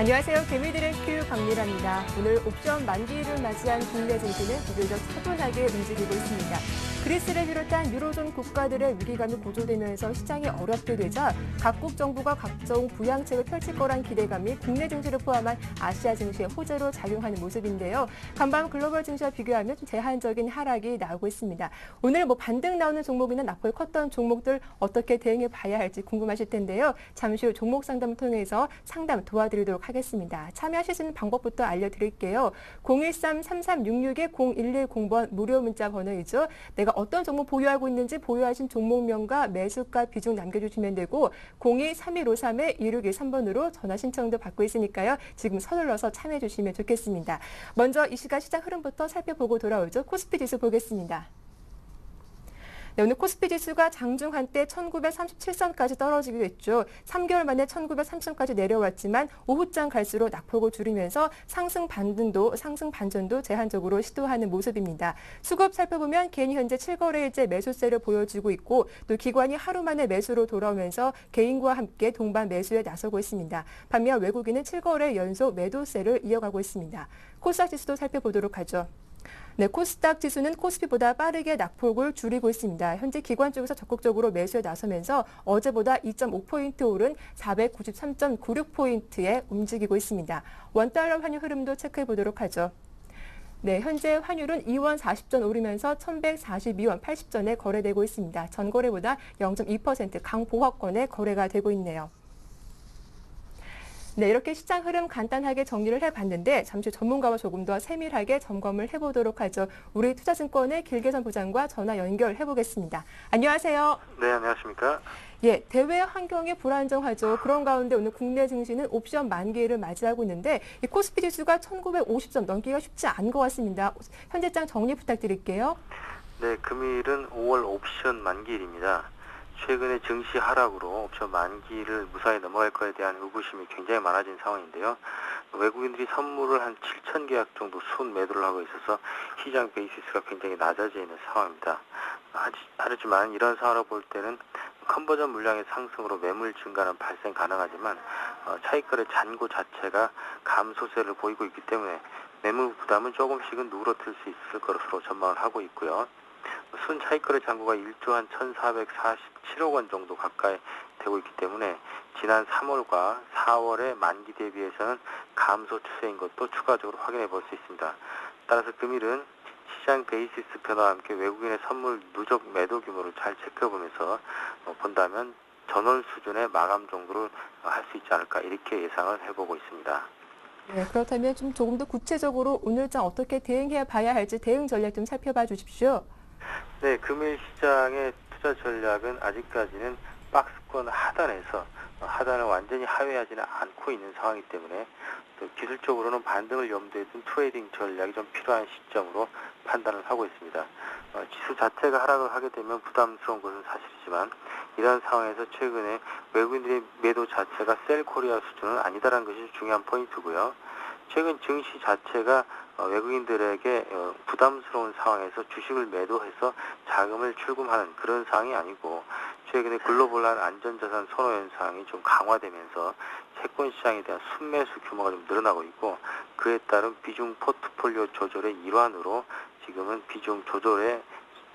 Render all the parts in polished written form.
안녕하세요. 개미들의 큐 박미라입니다. 오늘 옵션 만기일을 맞이한 국내 증시는 비교적 차분하게 움직이고 있습니다. 그리스를 비롯한 유로존 국가들의 위기감이 고조되면서 시장이 어렵게 되자 각국 정부가 각종 부양책을 펼칠 거란 기대감이 국내 증시를 포함한 아시아 증시에 호재로 작용하는 모습인데요. 간밤 글로벌 증시와 비교하면 좀 제한적인 하락이 나오고 있습니다. 오늘 반등 나오는 종목이나 낙폭이 컸던 종목들 어떻게 대응해 봐야 할지 궁금하실 텐데요. 잠시 후 종목 상담을 통해서 상담 도와드리도록 하겠습니다. 참여하실 수 있는 방법부터 알려드릴게요. 013-3366-0110번 무료 문자 번호이죠. 내가 어떤 종목 보유하고 있는지 보유하신 종목명과 매수가 비중 남겨주시면 되고 02-3153-2613번으로 전화 신청도 받고 있으니까요. 지금 서둘러서 참여해 주시면 좋겠습니다. 먼저 이 시간 시장 흐름부터 살펴보고 돌아오죠. 코스피 지수 보겠습니다. 네, 오늘 코스피 지수가 장중 한때 1937선까지 떨어지기도 했죠. 3개월 만에 1930선까지 내려왔지만 오후장 갈수록 낙폭을 줄이면서 상승 반전도 제한적으로 시도하는 모습입니다. 수급 살펴보면 개인이 현재 7거래일째 매수세를 보여주고 있고 또 기관이 하루 만에 매수로 돌아오면서 개인과 함께 동반 매수에 나서고 있습니다. 반면 외국인은 7거래 연속 매도세를 이어가고 있습니다. 코스닥 지수도 살펴보도록 하죠. 네, 코스닥 지수는 코스피보다 빠르게 낙폭을 줄이고 있습니다. 현재 기관 쪽에서 적극적으로 매수에 나서면서 어제보다 2.5포인트 오른 493.96포인트에 움직이고 있습니다. 원달러 환율 흐름도 체크해 보도록 하죠. 네, 현재 환율은 2원 40전 오르면서 1142원 80전에 거래되고 있습니다. 전거래보다 0.2% 강보합권에 거래가 되고 있네요. 네, 이렇게 시장 흐름 간단하게 정리를 해봤는데 잠시 후 전문가와 조금 더 세밀하게 점검을 해보도록 하죠. 우리 투자증권의 길계선 부장과 전화 연결해보겠습니다. 안녕하세요. 네, 안녕하십니까. 예, 대외 환경이 불안정하죠. 그런 가운데 오늘 국내 증시는 옵션 만기일을 맞이하고 있는데 이 코스피 지수가 1950점 넘기가 쉽지 않은 것 같습니다. 현재장 정리 부탁드릴게요. 네, 금일은 5월 옵션 만기일입니다. 최근에 증시 하락으로 옵션 만기를 무사히 넘어갈 것에 대한 의구심이 굉장히 많아진 상황인데요. 외국인들이 선물을 한 7천 계약 정도 순 매도를 하고 있어서 시장 베이시스가 굉장히 낮아져 있는 상황입니다. 하지만 이런 상황을 볼 때는 컨버전 물량의 상승으로 매물 증가는 발생 가능하지만 차익거래 잔고 자체가 감소세를 보이고 있기 때문에 매물 부담은 조금씩은 누그러뜨릴 수 있을 것으로 전망을 하고 있고요. 순 차익거래 잔고가 1조 한 1,447억 원 정도 가까이 되고 있기 때문에 지난 3월과 4월의 만기 대비해서는 감소 추세인 것도 추가적으로 확인해 볼 수 있습니다. 따라서 금일은 시장 베이시스 변화와 함께 외국인의 선물 누적 매도 규모를 잘 체크해 보면서 본다면 전월 수준의 마감 정도를 할 수 있지 않을까 이렇게 예상을 해보고 있습니다. 네, 그렇다면 조금 더 구체적으로 오늘장 어떻게 대응해 봐야 할지 대응 전략 좀 살펴봐 주십시오. 네, 금일 시장의 투자 전략은 아직까지는 박스권 하단에서 하단을 완전히 하회하지는 않고 있는 상황이기 때문에 또 기술적으로는 반등을 염두에 둔 트레이딩 전략이 좀 필요한 시점으로 판단을 하고 있습니다. 지수 자체가 하락을 하게 되면 부담스러운 것은 사실이지만 이런 상황에서 최근에 외국인들의 매도 자체가 셀 코리아 수준은 아니다라는 것이 중요한 포인트고요. 최근 증시 자체가 외국인들에게 부담스러운 상황에서 주식을 매도해서 자금을 출금하는 그런 상황이 아니고 최근에 글로벌한 안전자산 선호 현상이 좀 강화되면서 채권 시장에 대한 순매수 규모가 좀 늘어나고 있고 그에 따른 비중 포트폴리오 조절의 일환으로 지금은 비중 조절에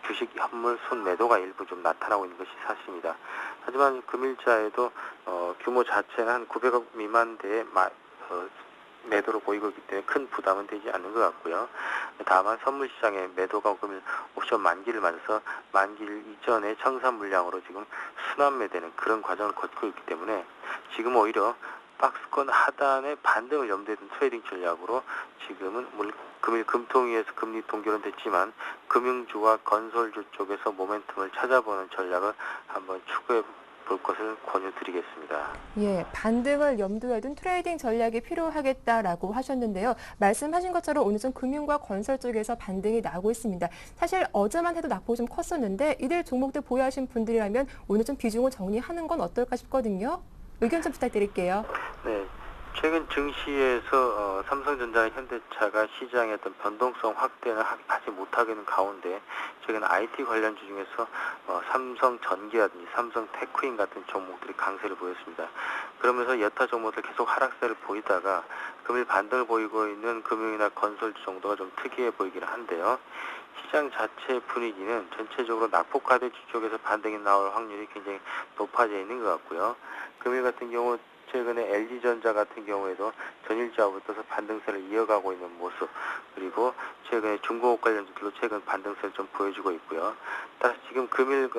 주식 현물 순매도가 일부 좀 나타나고 있는 것이 사실입니다. 하지만 금일자에도 규모 자체는 한 900억 미만대의 매도로 보이고 있기 때문에 큰 부담은 되지 않는 것 같고요. 다만 선물 시장의 매도가 금일 옵션 만기를 맞아서 만기일 이전의 청산 물량으로 지금 순환 매되는 그런 과정을 거치고 있기 때문에 지금 오히려 박스권 하단의 반등을 염두에 둔 트레이딩 전략으로 지금은 금일 금통위에서 금리 동결은 됐지만 금융주와 건설주 쪽에서 모멘텀을 찾아보는 전략을 한번 추구해 볼 것을 권유드리겠습니다. 예, 반등을 염두에 둔 트레이딩 전략이 필요하겠다라고 하셨는데요. 말씀하신 것처럼 오늘 좀 금융과 건설 쪽에서 반등이 나오고 있습니다. 사실 어제만 해도 낙폭이 좀 컸었는데 이들 종목들 보유하신 분들이라면 오늘 좀 비중을 정리하는 건 어떨까 싶거든요. 의견 좀 부탁드릴게요. 네, 최근 증시에서 삼성전자와 현대차가 시장의 어떤 변동성 확대는 하지 못하게는 가운데 최근 IT 관련주 중에서 삼성전기라든지 삼성테크인 같은 종목들이 강세를 보였습니다. 그러면서 여타 종목들 계속 하락세를 보이다가 금일 반등을 보이고 있는 금융이나 건설주 정도가 좀 특이해 보이긴 한데요. 시장 자체 분위기는 전체적으로 낙폭과대주 쪽에서 반등이 나올 확률이 굉장히 높아져 있는 것 같고요. 금일 같은 경우 최근에 LG전자 같은 경우에도 전일주하부터서 반등세를 이어가고 있는 모습, 그리고 최근에 중공업 관련주들도 최근 반등세를 좀 보여주고 있고요. 따라서 지금 금일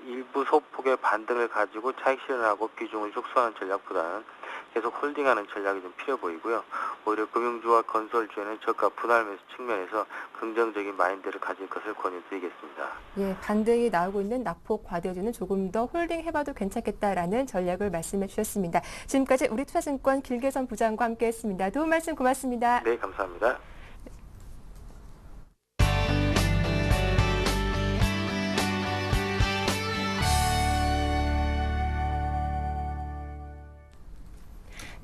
일부 소폭의 반등을 가지고 차익 실현하고 비중을 축소하는 전략보다는 계속 홀딩하는 전략이 좀 필요 보이고요. 오히려 금융주와 건설주에는 저가 분할 매수 측면에서 긍정적인 마인드를 가질 것을 권유드리겠습니다. 예, 반등이 나오고 있는 낙폭 과대주는 조금 더 홀딩해봐도 괜찮겠다라는 전략을 말씀해 주셨습니다. 지금까지 우리투자증권 길계선 부장과 함께했습니다. 도움 말씀 고맙습니다. 네, 감사합니다.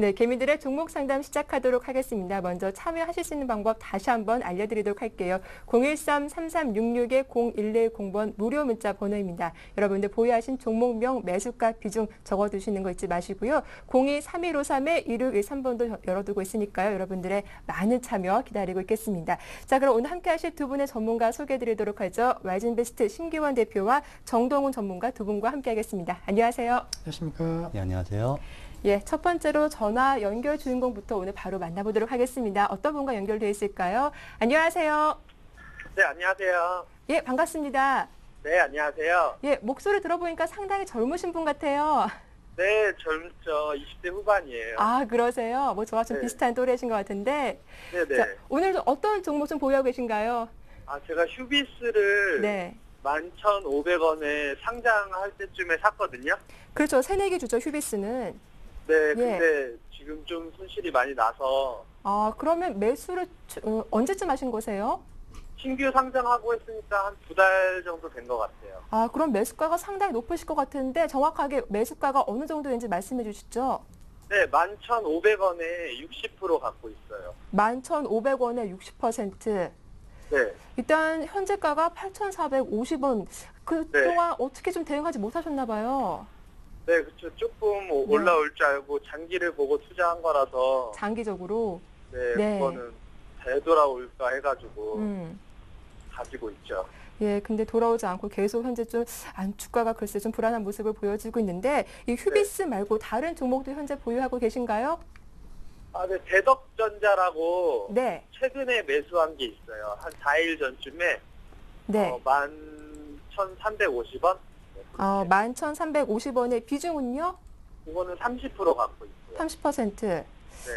네, 개미들의 종목 상담 시작하도록 하겠습니다. 먼저 참여하실 수 있는 방법 다시 한번 알려드리도록 할게요. 013-3366-0110번 무료 문자 번호입니다. 여러분들 보유하신 종목명, 매수가, 비중 적어두시는 거 잊지 마시고요. 02-3153-1613번도 열어두고 있으니까요. 여러분들의 많은 참여 기다리고 있겠습니다. 자, 그럼 오늘 함께 하실 두 분의 전문가 소개해드리도록 하죠. 와이즌베스트 신기원 대표와 정동훈 전문가 두 분과 함께 하겠습니다. 안녕하세요. 안녕하십니까. 네, 안녕하세요. 예, 첫 번째로 전화 연결 주인공부터 오늘 바로 만나보도록 하겠습니다. 어떤 분과 연결되어 있을까요? 안녕하세요. 네, 안녕하세요. 예, 반갑습니다. 네, 안녕하세요. 예, 목소리 들어보니까 상당히 젊으신 분 같아요. 네, 젊죠. 20대 후반이에요. 아, 그러세요? 뭐 저와 좀 네. 비슷한 또래신 것 같은데. 네네. 자, 오늘도 어떤 종목 좀 보유하고 계신가요? 아, 제가 휴비스를 네. 11,500원에 상장할 때쯤에 샀거든요. 그렇죠. 새내기 주죠, 휴비스는. 네, 근데 지금 좀 손실이 많이 나서 아, 그러면 매수를 언제쯤 하신 거세요? 신규 상장하고 했으니까 한 2달 정도 된 것 같아요. 아, 그럼 매수가가 상당히 높으실 것 같은데 정확하게 매수가가 어느 정도인지 말씀해 주시죠. 네, 11,500원에 60% 갖고 있어요. 11,500원에 60%. 네. 일단 현재가가 8,450원. 그동안 어떻게 좀 대응하지 못하셨나 봐요. 네, 그렇죠. 조금 올라올 줄 알고 장기를 보고 투자한 거라서 장기적으로. 네, 네. 그거는 되돌아올까 해가지고 음. 가지고 있죠. 예, 근데 돌아오지 않고 계속 현재 좀 주가가 글쎄 좀 불안한 모습을 보여주고 있는데 이 휴비스 말고 다른 종목도 현재 보유하고 계신가요? 아, 네, 대덕전자라고 네. 최근에 매수한 게 있어요. 한 4일 전쯤에 네. 11,350원? 네, 11,350원의 비중은요? 그거는 30% 갖고 있고요. 30%. 네.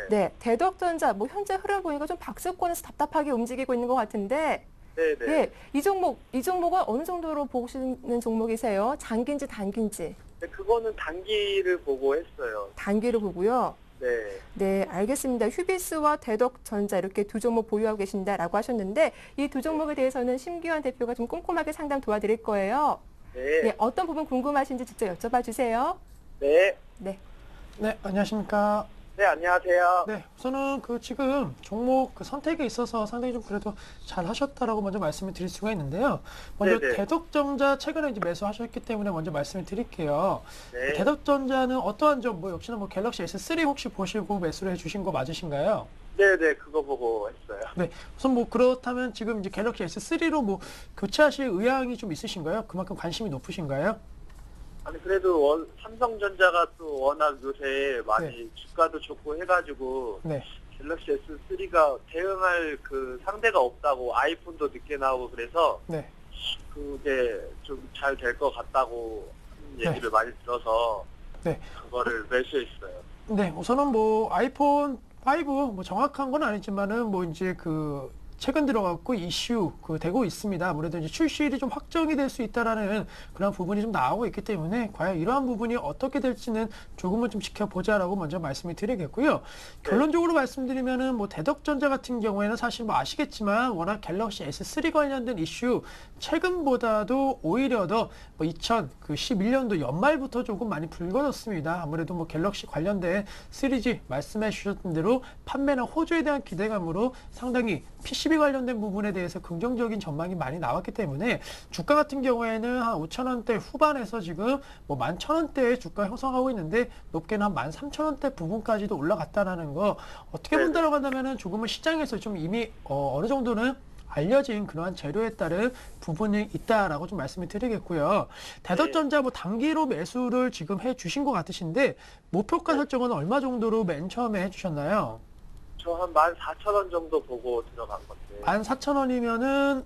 네. 대덕전자 뭐 현재 흐름 보니까 좀 박스권에서 답답하게 움직이고 있는 것 같은데 네, 네. 예, 이 종목은 어느 정도로 보시는 종목이세요? 장기인지 단기인지? 네, 그거는 단기를 보고 했어요. 단기로 보고요. 네. 네, 알겠습니다. 휴비스와 대덕전자 이렇게 두 종목 보유하고 계신다라고 하셨는데 이 두 종목에 대해서는 심기환 대표가 좀 꼼꼼하게 상담 도와드릴 거예요. 네. 예, 어떤 부분 궁금하신지 직접 여쭤봐 주세요. 네. 네. 네, 안녕하십니까. 네, 안녕하세요. 네, 우선은 지금 종목 선택에 있어서 상당히 좀 그래도 잘 하셨다라고 먼저 말씀을 드릴 수가 있는데요. 먼저 네네. 대덕전자 최근에 이제 매수하셨기 때문에 먼저 말씀을 드릴게요. 네. 대덕전자는 어떠한 점, 역시나 갤럭시 S3 혹시 보시고 매수를 해주신 거 맞으신가요? 네, 네, 그거 보고 했어요. 네, 우선 그렇다면 지금 이제 갤럭시 S3로 교체하실 의향이 좀 있으신가요? 그만큼 관심이 높으신가요? 아니, 그래도 삼성전자가 또 워낙 요새 많이 네. 주가도 좋고 해가지고 네, 갤럭시 S3가 대응할 그 상대가 없다고 아이폰도 늦게 나오고 그래서 네, 그게 좀 잘 될 것 같다고 얘기를 네. 많이 들어서 네. 그거를 매수했어요. 네, 우선은 아이폰 5 정확한 건 아니지만은 이제 최근 들어갔고 이슈 되고 있습니다. 아무래도 이제 출시일이 좀 확정이 될 수 있다라는 그런 부분이 좀 나오고 있기 때문에 과연 이러한 부분이 어떻게 될지는 조금은 좀 지켜보자라고 먼저 말씀을 드리겠고요. 결론적으로 말씀드리면은 뭐 대덕전자 같은 경우에는 사실 뭐 아시겠지만 워낙 갤럭시 S3 관련된 이슈 최근보다도 오히려 더 뭐 2011년도 연말부터 조금 많이 불거졌습니다. 아무래도 뭐 갤럭시 관련된 시리즈 말씀해 주셨던 대로 판매나 호조에 대한 기대감으로 상당히 PCB 관련된 부분에 대해서 긍정적인 전망이 많이 나왔기 때문에 주가 같은 경우에는 한 5,000원대 후반에서 지금 뭐 11,000원대의 주가 형성하고 있는데 높게는 한 13,000원대 부분까지도 올라갔다라는 거 어떻게 본다라고 한다면은 조금은 시장에서 좀 이미 어느 정도는 알려진 그러한 재료에 따른 부분이 있다라고 좀 말씀을 드리겠고요. 대덕전자 뭐 단기로 매수를 지금 해 주신 것 같으신데 목표가 설정은 얼마 정도로 맨 처음에 해 주셨나요? 저 한 14,000원 정도 보고 들어간 건데. 14,000원이면은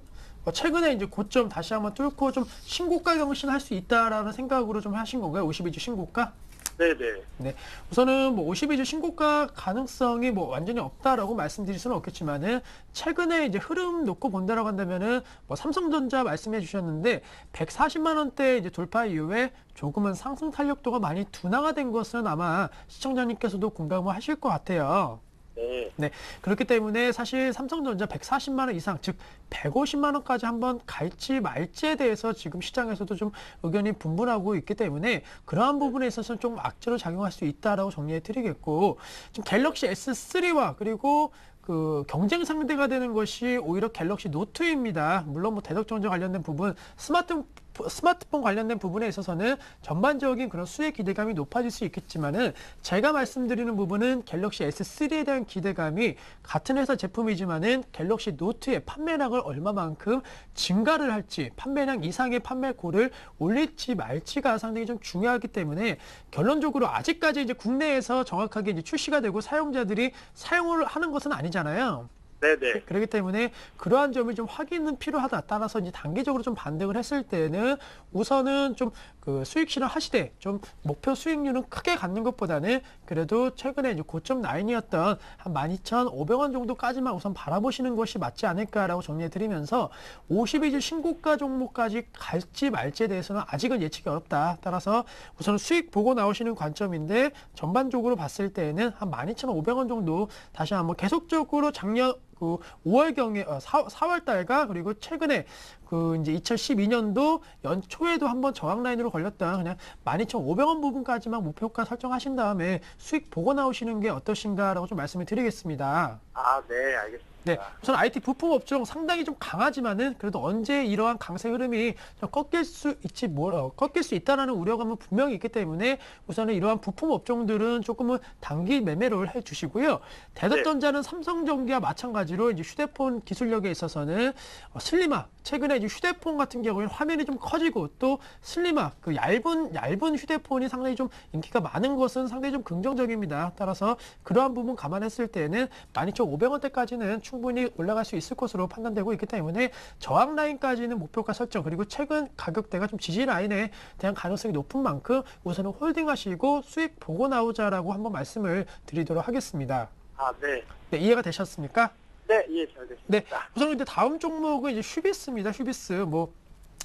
최근에 이제 고점 다시 한번 뚫고 좀 신고가 경신할 수 있다라는 생각으로 좀 하신 건가요? 52주 신고가? 네네. 네. 우선은 뭐 52주 신고가 가능성이 뭐 완전히 없다라고 말씀드릴 수는 없겠지만은 최근에 이제 흐름 놓고 본다라고 한다면은 뭐 삼성전자 말씀해 주셨는데 140만 원대 이제 돌파 이후에 조금은 상승 탄력도가 많이 둔화가 된 것은 아마 시청자님께서도 공감을 하실 것 같아요. 네. 네, 그렇기 때문에 사실 삼성전자 140만 원 이상, 즉 150만 원까지 한번 갈지 말지에 대해서 지금 시장에서도 좀 의견이 분분하고 있기 때문에 그러한 부분에 있어서는 좀 악재로 작용할 수 있다라고 정리해 드리겠고, 지금 갤럭시 S3와 그리고 그 경쟁 상대가 되는 것이 오히려 갤럭시 노트입니다. 물론 뭐 대덕전자 관련된 부분, 스마트폰 관련된 부분에 있어서는 전반적인 그런 수혜 기대감이 높아질 수 있겠지만은 제가 말씀드리는 부분은 갤럭시 S3에 대한 기대감이 같은 회사 제품이지만은 갤럭시 노트의 판매량을 얼마만큼 증가를 할지, 판매량 이상의 판매고를 올릴지 말지가 상당히 좀 중요하기 때문에 결론적으로 아직까지 이제 국내에서 정확하게 이제 출시가 되고 사용자들이 사용을 하는 것은 아니잖아요. 네네. 그렇기 때문에 그러한 점을 좀 확인은 필요하다. 따라서 이제 단기적으로 좀 반등을 했을 때는 우선은 좀 그 수익 실현하시되 좀 목표 수익률은 크게 갖는 것보다는 그래도 최근에 이제 고점 라인이었던 한 12,500원 정도까지만 우선 바라보시는 것이 맞지 않을까라고 정리해 드리면서 52주 신고가 종목까지 갈지 말지에 대해서는 아직은 예측이 어렵다. 따라서 우선 수익 보고 나오시는 관점인데 전반적으로 봤을 때에는 한 12,500원 정도 다시 한번 계속적으로 작년 그 5월경에 4월 달과 그리고 최근에 그 이제 2012년도 연초에도 한번 저항 라인으로 걸렸던 그냥 12,500원 부분까지만 목표가 설정하신 다음에 수익 보고 나오시는 게 어떠신가라고 좀 말씀을 드리겠습니다. 아, 네, 알겠습니다. 네, 우선 IT 부품 업종 상당히 좀 강하지만은 그래도 언제 이러한 강세 흐름이 좀 꺾일 수 있다라는 우려감은 분명히 있기 때문에 우선은 이러한 부품 업종들은 조금은 단기 매매를 해주시고요. 대덕전자는 삼성전기와 마찬가지로 이제 휴대폰 기술력에 있어서는 슬리마, 최근에 이제 휴대폰 같은 경우에는 화면이 좀 커지고 또 슬리마, 그 얇은 휴대폰이 상당히 좀 인기가 많은 것은 상당히 좀 긍정적입니다. 따라서 그러한 부분 감안했을 때는 12,500원대까지는 충분히 올라갈 수 있을 것으로 판단되고 있기 때문에 저항 라인까지는 목표가 설정, 그리고 최근 가격대가 좀 지지 라인에 대한 가능성이 높은 만큼 우선은 홀딩하시고 수익 보고 나오자라고 한번 말씀을 드리도록 하겠습니다. 아, 네. 네, 이해가 되셨습니까? 네, 이해 잘 됐습니다. 네, 우선 이제 다음 종목은 이제 휴비스입니다. 휴비스 뭐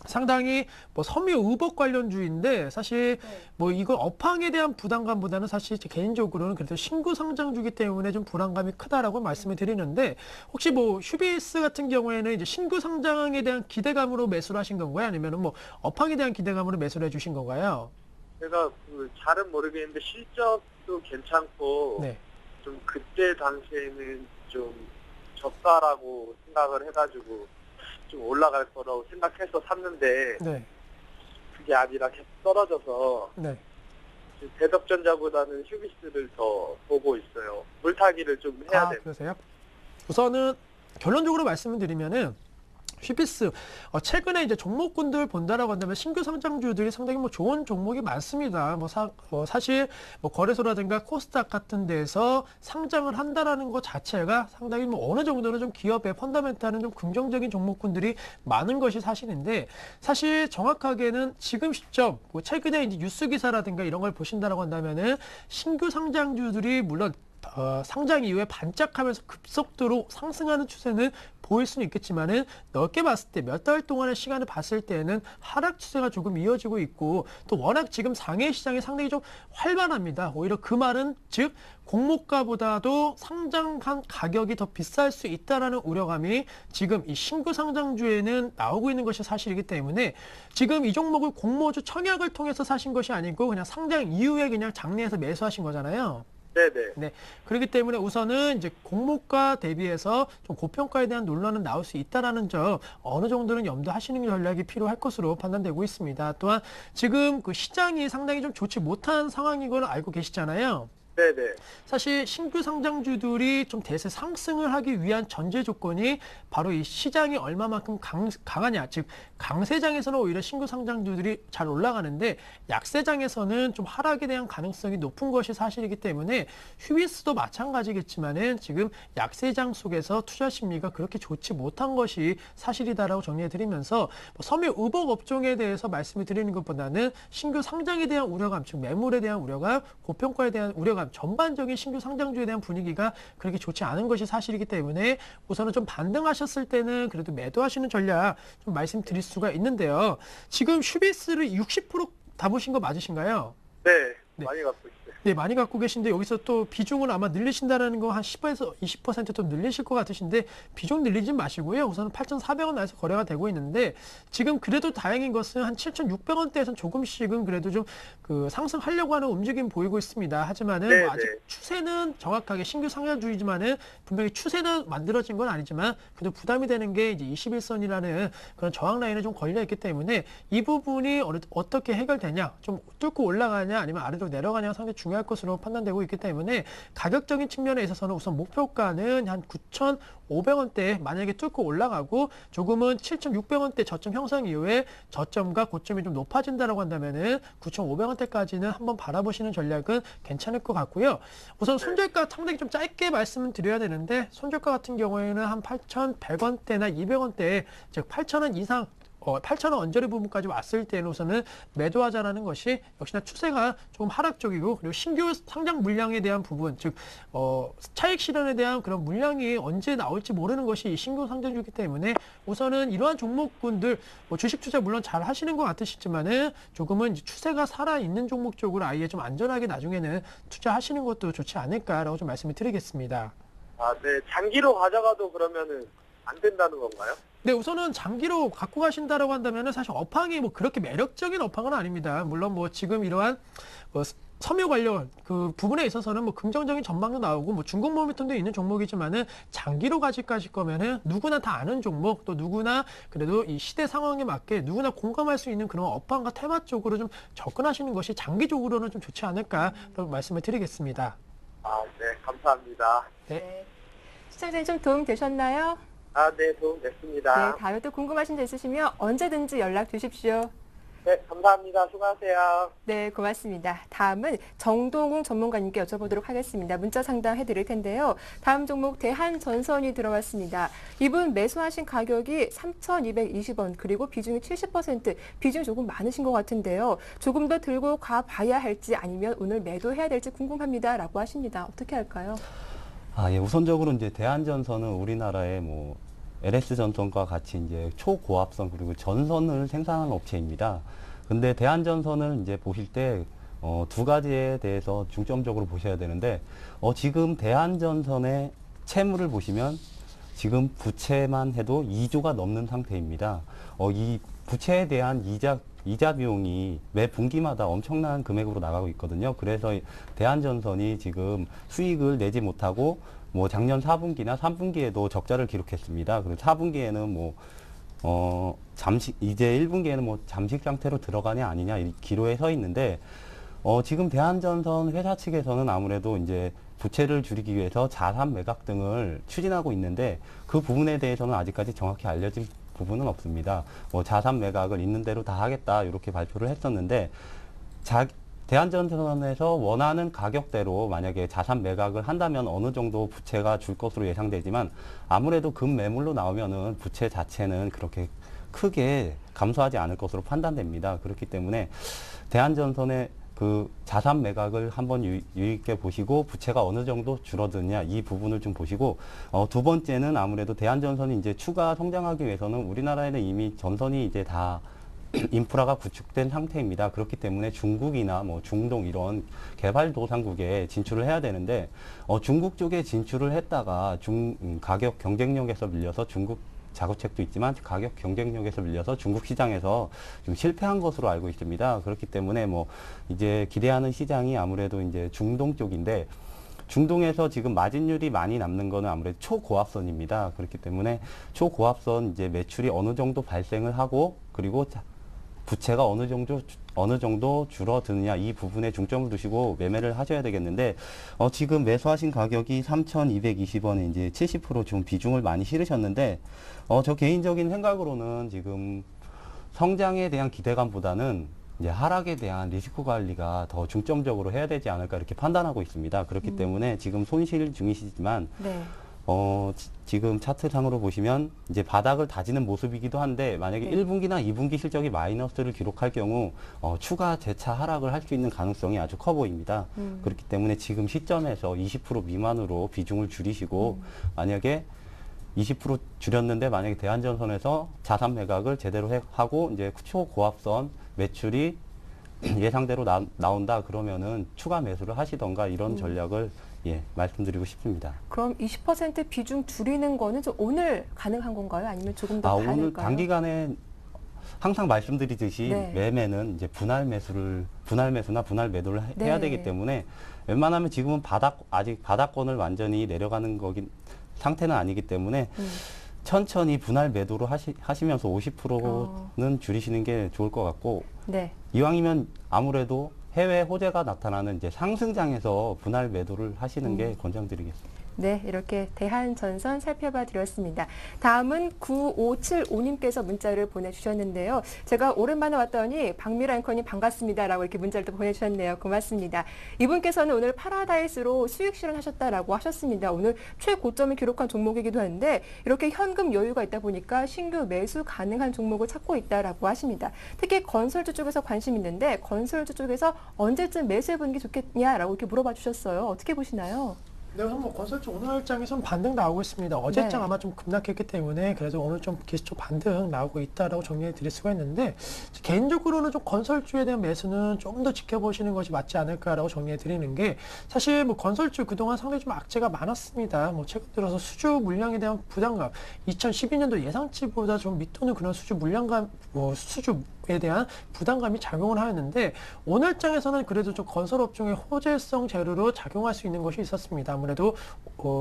상당히 뭐 섬유 의복 관련주인데 사실 뭐 이거 업황에 대한 부담감보다는 사실 제 개인적으로는 그래도 신규 상장주기 때문에 좀 불안감이 크다라고 말씀을 드리는데 혹시 뭐 휴비스 같은 경우에는 이제 신규 상장에 대한 기대감으로 매수를 하신 건가요? 아니면은 뭐 업황에 대한 기대감으로 매수를 해주신 건가요? 제가 그 잘은 모르겠는데 실적도 괜찮고 네. 좀 그때 당시에는 좀 저가라고 생각을 해가지고 좀 올라갈 거라고 생각해서 샀는데 네. 그게 아니라 계속 떨어져서 네. 대덕전자보다는 휴비스를 더 보고 있어요. 물타기를 좀 해야 돼요. 그러세요? 우선은 결론적으로 말씀을 드리면은 휴비스 최근에 이제 종목군들 본다라고 한다면 신규 상장주들이 상당히 뭐 좋은 종목이 많습니다. 사실 뭐 거래소라든가 코스닥 같은 데서 상장을 한다라는 것 자체가 상당히 뭐 어느 정도는 좀 기업의 펀더멘탈은 좀 긍정적인 종목군들이 많은 것이 사실인데 사실 정확하게는 지금 시점 뭐 최근에 이제 뉴스 기사라든가 이런 걸 보신다라고 한다면은 신규 상장주들이 물론 상장 이후에 반짝하면서 급속도로 상승하는 추세는 보일 수는 있겠지만은 넓게 봤을 때 몇 달 동안의 시간을 봤을 때는 하락 추세가 조금 이어지고 있고 또 워낙 지금 상해 시장이 상당히 좀 활발합니다. 오히려 그 말은 즉 공모가보다도 상장한 가격이 더 비쌀 수 있다라는 우려감이 지금 이 신규 상장주에는 나오고 있는 것이 사실이기 때문에 지금 이 종목을 공모주 청약을 통해서 사신 것이 아니고 그냥 상장 이후에 그냥 장내에서 매수하신 거잖아요. 네네. 네. 그렇기 때문에 우선은 이제 공모가 대비해서 좀 고평가에 대한 논란은 나올 수 있다라는 점 어느 정도는 염두하시는 전략이 필요할 것으로 판단되고 있습니다. 또한 지금 그 시장이 상당히 좀 좋지 못한 상황인 걸 알고 계시잖아요. 네네. 사실 신규 상장주들이 좀 대세 상승을 하기 위한 전제 조건이 바로 이 시장이 얼마만큼 강하냐, 즉 강세장에서는 오히려 신규 상장주들이 잘 올라가는데 약세장에서는 좀 하락에 대한 가능성이 높은 것이 사실이기 때문에 휴비스도 마찬가지겠지만은 지금 약세장 속에서 투자 심리가 그렇게 좋지 못한 것이 사실이다라고 정리해드리면서 뭐 섬유 의복 업종에 대해서 말씀을 드리는 것보다는 신규 상장에 대한 우려감, 즉 매물에 대한 우려감, 고평가에 대한 우려감, 전반적인 신규 상장주에 대한 분위기가 그렇게 좋지 않은 것이 사실이기 때문에 우선은 좀 반등하셨을 때는 그래도 매도하시는 전략 좀 말씀드릴 수가 있는데요. 지금 휴비스를 60% 담으신 거 맞으신가요? 네. 네. 많이 갖고 있어요. 네, 많이 갖고 계신데 여기서 또 비중을 아마 늘리신다는 거 한 10에서 20% 좀 늘리실 것 같으신데 비중 늘리지 마시고요. 우선은 8,400원 나에서 거래가 되고 있는데 지금 그래도 다행인 것은 한 7,600원대에서는 조금씩은 그래도 좀 그 상승하려고 하는 움직임 보이고 있습니다. 하지만은 네, 뭐 아직 네. 추세는 정확하게 신규 상장주이지만은 분명히 추세는 만들어진 건 아니지만 그래도 부담이 되는 게 이제 21선이라는 그런 저항 라인에 좀 걸려 있기 때문에 이 부분이 어떻게 해결되냐, 좀 뚫고 올라가냐 아니면 아래로 내려가냐가 상당히 중요할 것으로 판단되고 있기 때문에 가격적인 측면에 있어서는 우선 목표가는 한 9,500원대 만약에 뚫고 올라가고 조금은 7,600원대 저점 형성 이후에 저점과 고점이 좀 높아진다라고 한다면은 9,500원대까지는 한번 바라보시는 전략은 괜찮을 것 같고요. 우선 손절가 상당히 좀 짧게 말씀을 드려야 되는데 손절가 같은 경우에는 한 8,100원대나 200원대 즉 8,000원 이상 8,000원 언저리 부분까지 왔을 때는 우선은 매도하자라는 것이 역시나 추세가 조금 하락적이고 그리고 신규 상장 물량에 대한 부분 즉 차익 실현에 대한 그런 물량이 언제 나올지 모르는 것이 신규 상장주이기 때문에 우선은 이러한 종목군들 주식 투자 물론 잘 하시는 것 같으시지만은 조금은 이제 추세가 살아있는 종목 쪽으로 아예 좀 안전하게 나중에는 투자하시는 것도 좋지 않을까라고 좀 말씀을 드리겠습니다. 아, 네. 장기로 가져가도 그러면은 안 된다는 건가요? 네, 우선은 장기로 갖고 가신다라고 한다면은 사실 업황이 뭐 그렇게 매력적인 업황은 아닙니다. 물론 뭐 지금 이러한 섬유 관련 그 부분에 있어서는 뭐 긍정적인 전망도 나오고 뭐 중국 모멘텀도 있는 종목이지만은 장기로 가실 거면은 누구나 다 아는 종목 또 누구나 그래도 이 시대 상황에 맞게 누구나 공감할 수 있는 그런 업황과 테마 쪽으로 좀 접근하시는 것이 장기적으로는 좀 좋지 않을까라고 말씀을 드리겠습니다. 아, 네. 감사합니다. 네. 시청자님 좀 도움 되셨나요? 아, 네. 도움 됐습니다. 네, 다음에 또 궁금하신 점 있으시면 언제든지 연락 주십시오. 네. 감사합니다. 수고하세요. 네, 고맙습니다. 다음은 정동웅 전문가님께 여쭤보도록 하겠습니다. 문자 상담해 드릴 텐데요. 다음 종목 대한전선이 들어왔습니다. 이분 매수하신 가격이 3,220원 그리고 비중이 70%, 비중이 조금 많으신 것 같은데요. 조금 더 들고 가봐야 할지 아니면 오늘 매도해야 될지 궁금합니다. 라고 하십니다. 어떻게 할까요? 예, 우선적으로 이제 대한전선은 우리나라의 뭐 LS전선과 같이 이제 초고압선 그리고 전선을 생산하는 업체입니다. 근데 대한전선을 이제 보실 때 두 가지에 대해서 중점적으로 보셔야 되는데 지금 대한전선의 채무를 보시면 지금 부채만 해도 2조가 넘는 상태입니다. 이 부채에 대한 이자 비용이 매 분기마다 엄청난 금액으로 나가고 있거든요. 그래서 대한전선이 지금 수익을 내지 못하고 뭐 작년 4분기나 3분기에도 적자를 기록했습니다. 그리고 4분기에는 이제 1분기에는 뭐 잠식 상태로 들어가냐 아니냐 이 기로에 서 있는데 지금 대한전선 회사 측에서는 아무래도 이제 부채를 줄이기 위해서 자산 매각 등을 추진하고 있는데 그 부분에 대해서는 아직까지 정확히 알려진 부분은 없습니다. 자산 매각을 있는 대로 다 하겠다 이렇게 발표를 했었는데 대한전선에서 원하는 가격대로 만약에 자산 매각을 한다면 어느 정도 부채가 줄 것으로 예상되지만 아무래도 급매물로 나오면은 부채 자체는 그렇게 크게 감소하지 않을 것으로 판단됩니다. 그렇기 때문에 대한전선의 그 자산 매각을 한번 유의 있게 보시고 부채가 어느 정도 줄어드냐 이 부분을 좀 보시고 두 번째는 아무래도 대한전선이 이제 추가 성장하기 위해서는 우리나라에는 이미 전선이 이제 다 인프라가 구축된 상태입니다. 그렇기 때문에 중국이나 뭐 중동 이런 개발도상국에 진출을 해야 되는데 중국 쪽에 진출을 했다가 가격 경쟁력에서 밀려서 중국 자구책도 있지만 가격 경쟁력에서 밀려서 중국 시장에서 좀 실패한 것으로 알고 있습니다. 그렇기 때문에 뭐 이제 기대하는 시장이 아무래도 이제 중동 쪽인데 중동에서 지금 마진율이 많이 남는 거는 아무래도 초고압선입니다. 그렇기 때문에 초고압선 이제 매출이 어느 정도 발생을 하고 그리고 부채가 어느 정도 줄어드느냐 이 부분에 중점을 두시고 매매를 하셔야 되겠는데 지금 매수하신 가격이 3,220원에 이제 70% 비중을 많이 실으셨는데 저 개인적인 생각으로는 지금 성장에 대한 기대감보다는 이제 하락에 대한 리스크 관리가 더 중점적으로 해야 되지 않을까 이렇게 판단하고 있습니다. 그렇기 때문에 지금 손실 중이시지만 네. 지금 차트상으로 보시면 이제 바닥을 다지는 모습이기도 한데 만약에 네. 1분기나 2분기 실적이 마이너스를 기록할 경우 추가 재차 하락을 할 수 있는 가능성이 아주 커 보입니다. 그렇기 때문에 지금 시점에서 20% 미만으로 비중을 줄이시고 만약에 20% 줄였는데 만약에 대한전선에서 자산 매각을 제대로 하고 이제 초고압선 매출이 예상대로 나온다 그러면은 추가 매수를 하시던가 이런 전략을 말씀드리고 싶습니다. 그럼 20% 비중 줄이는 거는 좀 오늘 가능한 건가요? 아니면 조금 더 봐야 오늘 될까요? 단기간에 항상 말씀드리듯이 네. 매매는 이제 분할 매수나 분할 매도를 네. 해야 되기 때문에 웬만하면 지금은 아직 바닥권을 완전히 내려가는 상태는 아니기 때문에 천천히 분할 매도로 하시면서 50%는 줄이시는 게 좋을 것 같고 네. 이왕이면 아무래도 해외 호재가 나타나는 이제 상승장에서 분할 매도를 하시는 게 권장드리겠습니다. 네, 이렇게 대한전선 살펴봐 드렸습니다. 다음은 9575님께서 문자를 보내주셨는데요. 제가 오랜만에 왔더니 박미라 앵커님 반갑습니다라고 이렇게 문자를 또 보내주셨네요. 고맙습니다. 이분께서는 오늘 파라다이스로 수익 실현하셨다라고 하셨습니다. 오늘 최고점을 기록한 종목이기도 한데 이렇게 현금 여유가 있다 보니까 신규 매수 가능한 종목을 찾고 있다라고 하십니다. 특히 건설주 쪽에서 관심 있는데 건설주 쪽에서 언제쯤 매수해보는 게 좋겠냐라고 이렇게 물어봐 주셨어요. 어떻게 보시나요? 네, 우선 뭐 건설주 오늘장에 좀 반등 나오고 있습니다. 어제장 네. 아마 좀 급락했기 때문에 그래도 오늘 좀 기술적 반등 나오고 있다라고 정리해 드릴 수가 있는데 개인적으로는 좀 건설주에 대한 매수는 좀 더 지켜보시는 것이 맞지 않을까라고 정리해 드리는 게 사실 뭐 건설주 그동안 상당히 좀 악재가 많았습니다. 뭐 최근 들어서 수주 물량에 대한 부담감, 2012년도 예상치보다 좀 밑도는 그런 수주 물량감, 수주에 대한 부담감이 작용을 하였는데 오늘장에서는 그래도 좀 건설업종의 호재성 재료로 작용할 수 있는 것이 있었습니다. 아무래도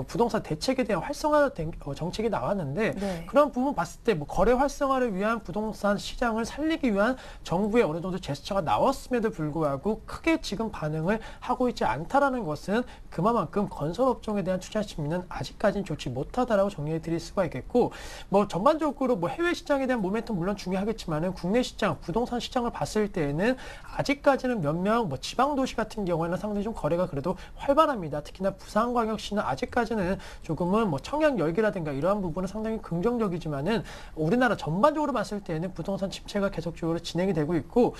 부동산 대책에 대한 활성화된 정책이 나왔는데 네. 그런 부분 봤을 때 뭐 거래 활성화를 위한 부동산 시장을 살리기 위한 정부의 어느 정도 제스처가 나왔음에도 불구하고 크게 지금 반응을 하고 있지 않다라는 것은 그만큼 건설업종에 대한 투자 심리는 아직까지는 좋지 못하다라고 정리해 드릴 수가 있겠고 뭐 전반적으로 뭐 해외 시장에 대한 모멘텀 물론 중요하겠지만은 국내 시장 부동산 시장을 봤을 때에는 아직까지는 몇몇 뭐 지방 도시 같은 경우에는 상당히 좀 거래가 그래도 활발합니다. 특히나 부산광역시는 아직까지는 조금은 뭐 청약 열기라든가 이러한 부분은 상당히 긍정적이지만은 우리나라 전반적으로 봤을 때는 부동산 침체가 계속적으로 진행이 되고 있고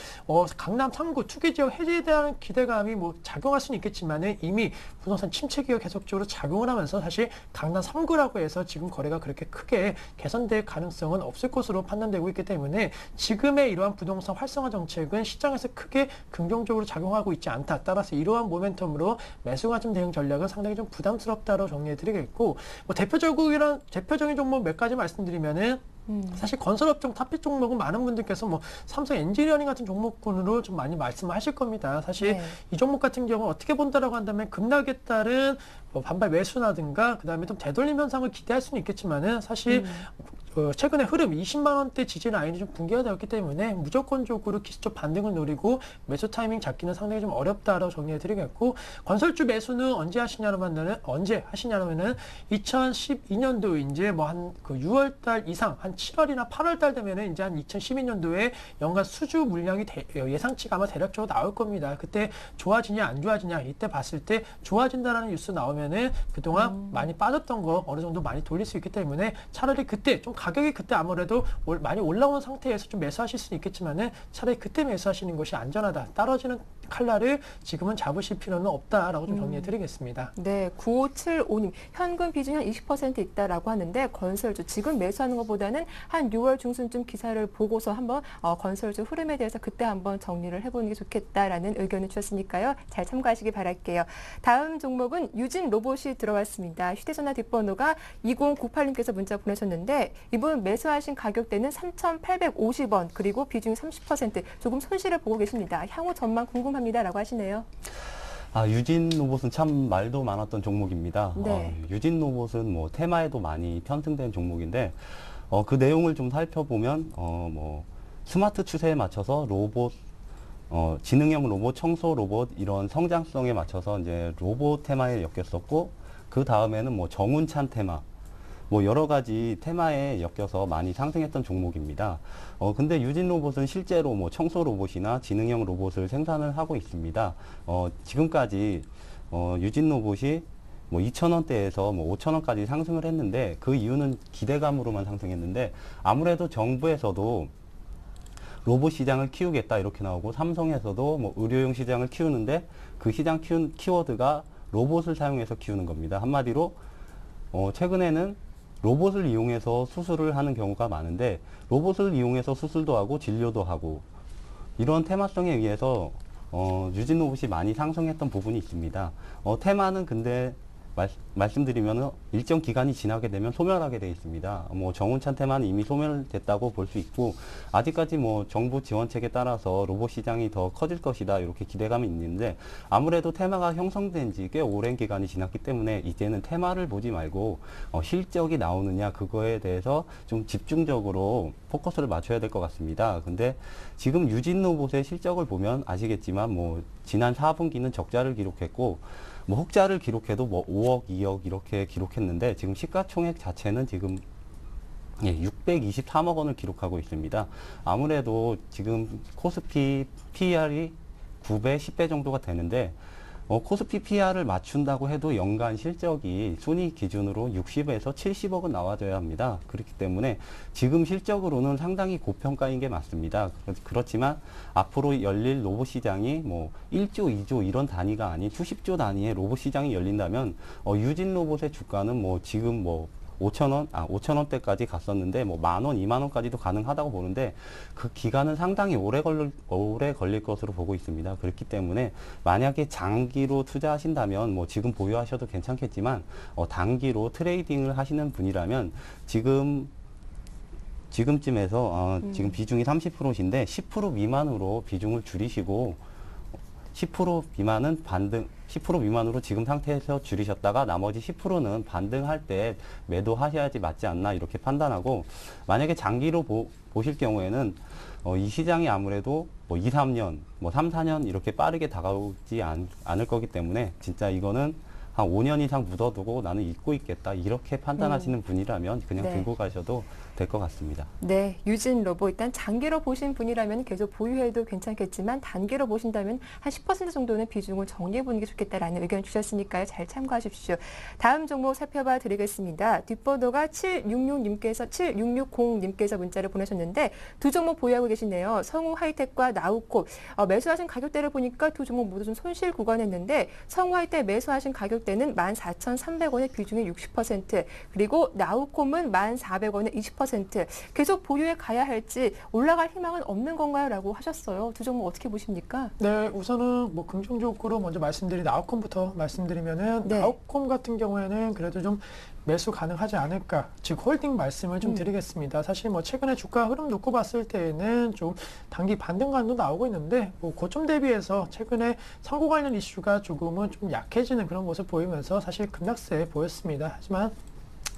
강남 3구 투기 지역 해제에 대한 기대감이 뭐 작용할 수는 있겠지만은 이미 부동산 침체기가 계속적으로 작용을 하면서 사실 강남 3구라고 해서 지금 거래가 그렇게 크게 개선될 가능성은 없을 것으로 판단되고 있기 때문에 지금의 이러한 부동산 활성화 정책은 시장에서 크게 긍정적으로 작용하고 있지 않다. 따라서 이러한 모멘텀으로 매수 관점 대응 전략은 상당히 좀 부담스럽다고 정리해 드리겠고 뭐 대표적인 종목 몇 가지 말씀드리면은 사실 건설업종 탑픽 종목은 많은 분들께서 뭐 삼성 엔지니어링 같은 종목군으로 좀 많이 말씀하실 겁니다. 사실 네. 이 종목 같은 경우는 어떻게 본다라고 한다면 급락에 따른 뭐 반발 매수라든가 그다음에 좀 되돌림 현상을 기대할 수는 있겠지만은 사실 최근에 흐름 20만 원대 지지 라인이 좀 붕괴가 되었기 때문에 무조건적으로 기술적 반등을 노리고 매수 타이밍 잡기는 상당히 좀 어렵다라고 정리해 드리겠고 건설주 매수는 언제 하시냐면은 2012년도 이제 뭐 한 그 6월 달 이상 한 7월이나 8월 달 되면은 이제 한 2012년도에 연간 수주 물량이 예상치가 아마 대략적으로 나올 겁니다. 그때 좋아지냐 안 좋아지냐 이때 봤을 때 좋아진다라는 뉴스 나오면은 그동안 많이 빠졌던 거 어느 정도 많이 돌릴 수 있기 때문에 차라리 그때 좀 가격이 그때 아무래도 많이 올라온 상태에서 좀 매수하실 수는 있겠지만은 차라리 그때 매수하시는 것이 안전하다. 떨어지는 칼날을 지금은 잡으실 필요는 없다라고 좀 정리해 드리겠습니다. 네, 9575님, 현금 비중이 한 20% 있다라고 하는데 건설주 지금 매수하는 것보다는 한 6월 중순쯤 기사를 보고서 한번 건설주 흐름에 대해서 그때 한번 정리를 해보는 게 좋겠다라는 의견을 주셨으니까요. 잘 참고하시기 바랄게요. 다음 종목은 유진 로봇이 들어왔습니다. 휴대전화 뒷번호가 2098님께서 문자 보내셨는데 이분 매수하신 가격대는 3,850원 그리고 비중이 30% 조금 손실을 보고 계십니다. 향후 전망 궁금합니다라고 하시네요. 유진 로봇은 참 말도 많았던 종목입니다. 네. 유진 로봇은 뭐 테마에도 많이 편승된 종목인데 그 내용을 좀 살펴보면 뭐 스마트 추세에 맞춰서 로봇 지능형 로봇, 청소 로봇 이런 성장성에 맞춰서 이제 로봇 테마에 엮였었고 그 다음에는 뭐 정운찬 테마 뭐 여러 가지 테마에 엮여서 많이 상승했던 종목입니다. 근데 유진 로봇은 실제로 뭐 청소 로봇이나 지능형 로봇을 생산을 하고 있습니다. 지금까지 유진 로봇이 뭐 2,000원대에서 뭐 5,000원까지 상승을 했는데 그 이유는 기대감으로만 상승했는데 아무래도 정부에서도 로봇 시장을 키우겠다 이렇게 나오고 삼성에서도 뭐 의료용 시장을 키우는데 그 시장 키워드가 로봇을 사용해서 키우는 겁니다. 한마디로 최근에는 로봇을 이용해서 수술을 하는 경우가 많은데 로봇을 이용해서 수술도 하고 진료도 하고 이런 테마성에 의해서 유진 로봇이 많이 상승했던 부분이 있습니다. 테마는 근데 말씀드리면 일정 기간이 지나게 되면 소멸하게 되어 있습니다. 뭐 정운찬 테마는 이미 소멸됐다고 볼 수 있고 아직까지 뭐 정부 지원책에 따라서 로봇 시장이 더 커질 것이다 이렇게 기대감이 있는데 아무래도 테마가 형성된 지 꽤 오랜 기간이 지났기 때문에 이제는 테마를 보지 말고 실적이 나오느냐 그거에 대해서 좀 집중적으로 포커스를 맞춰야 될 것 같습니다. 근데 지금 유진 로봇의 실적을 보면 아시겠지만 뭐 지난 4분기는 적자를 기록했고 뭐 흑자를 기록해도 뭐 5억, 2억 이렇게 기록했는데 지금 시가총액 자체는 지금 623억 원을 기록하고 있습니다. 아무래도 지금 코스피 PER이 9배, 10배 정도가 되는데 코스피 PER을 맞춘다고 해도 연간 실적이 순이익 기준으로 60에서 70억은 나와줘야 합니다. 그렇기 때문에 지금 실적으로는 상당히 고평가인 게 맞습니다. 그렇지만 앞으로 열릴 로봇 시장이 뭐 1조, 2조 이런 단위가 아닌 수십조 단위의 로봇 시장이 열린다면 유진 로봇의 주가는 뭐 지금 뭐 5,000원대까지 갔었는데 뭐 10,000원, 20,000원까지도 가능하다고 보는데 그 기간은 상당히 오래 걸릴 것으로 보고 있습니다. 그렇기 때문에 만약에 장기로 투자하신다면 뭐 지금 보유하셔도 괜찮겠지만 단기로 트레이딩을 하시는 분이라면 지금쯤에서 지금 비중이 30%인데 10% 미만으로 비중을 줄이시고 10% 미만은 10% 미만으로 지금 상태에서 줄이셨다가 나머지 10%는 반등할 때 매도하셔야지 맞지 않나 이렇게 판단하고 만약에 장기로 보실 경우에는 이 시장이 아무래도 뭐 2, 3년, 뭐 3, 4년 이렇게 빠르게 다가오지 않을 거기 때문에 진짜 이거는 한 5년 이상 묻어두고 나는 잊고 있겠다 이렇게 판단하시는 분이라면 그냥 네. 들고 가셔도 될 것 같습니다. 네, 유진 로봇 일단 장기로 보신 분이라면 계속 보유해도 괜찮겠지만 단기로 보신다면 한 10% 정도는 비중을 정리해 보는 게 좋겠다라는 의견 주셨으니까요. 잘 참고하십시오. 다음 종목 살펴봐 드리겠습니다. 뒷번호가 7660님께서 문자를 보내셨는데 두 종목 보유하고 계시네요. 성우 하이텍과 나우콥. 매수하신 가격대를 보니까 두 종목 모두 좀 손실 구간했는데 성우 하이텍 매수하신 가격대는 14,300원의 비중이 60% 그리고 나우콤은 1,400원의 20% 계속 보유해 가야 할지 올라갈 희망은 없는 건가요? 라고 하셨어요. 두 종목 어떻게 보십니까? 네, 우선은 뭐 긍정적으로 먼저 말씀드린 나우콤부터 말씀드리면은 네. 나우콤 같은 경우에는 그래도 좀 매수 가능하지 않을까, 즉 홀딩 말씀을 좀 드리겠습니다. 사실 뭐 최근에 주가 흐름 놓고 봤을 때에는 좀 단기 반등감도 나오고 있는데 뭐 고점 대비해서 최근에 선고 관련 이슈가 조금은 좀 약해지는 그런 모습 보이면서 사실 급락세 보였습니다. 하지만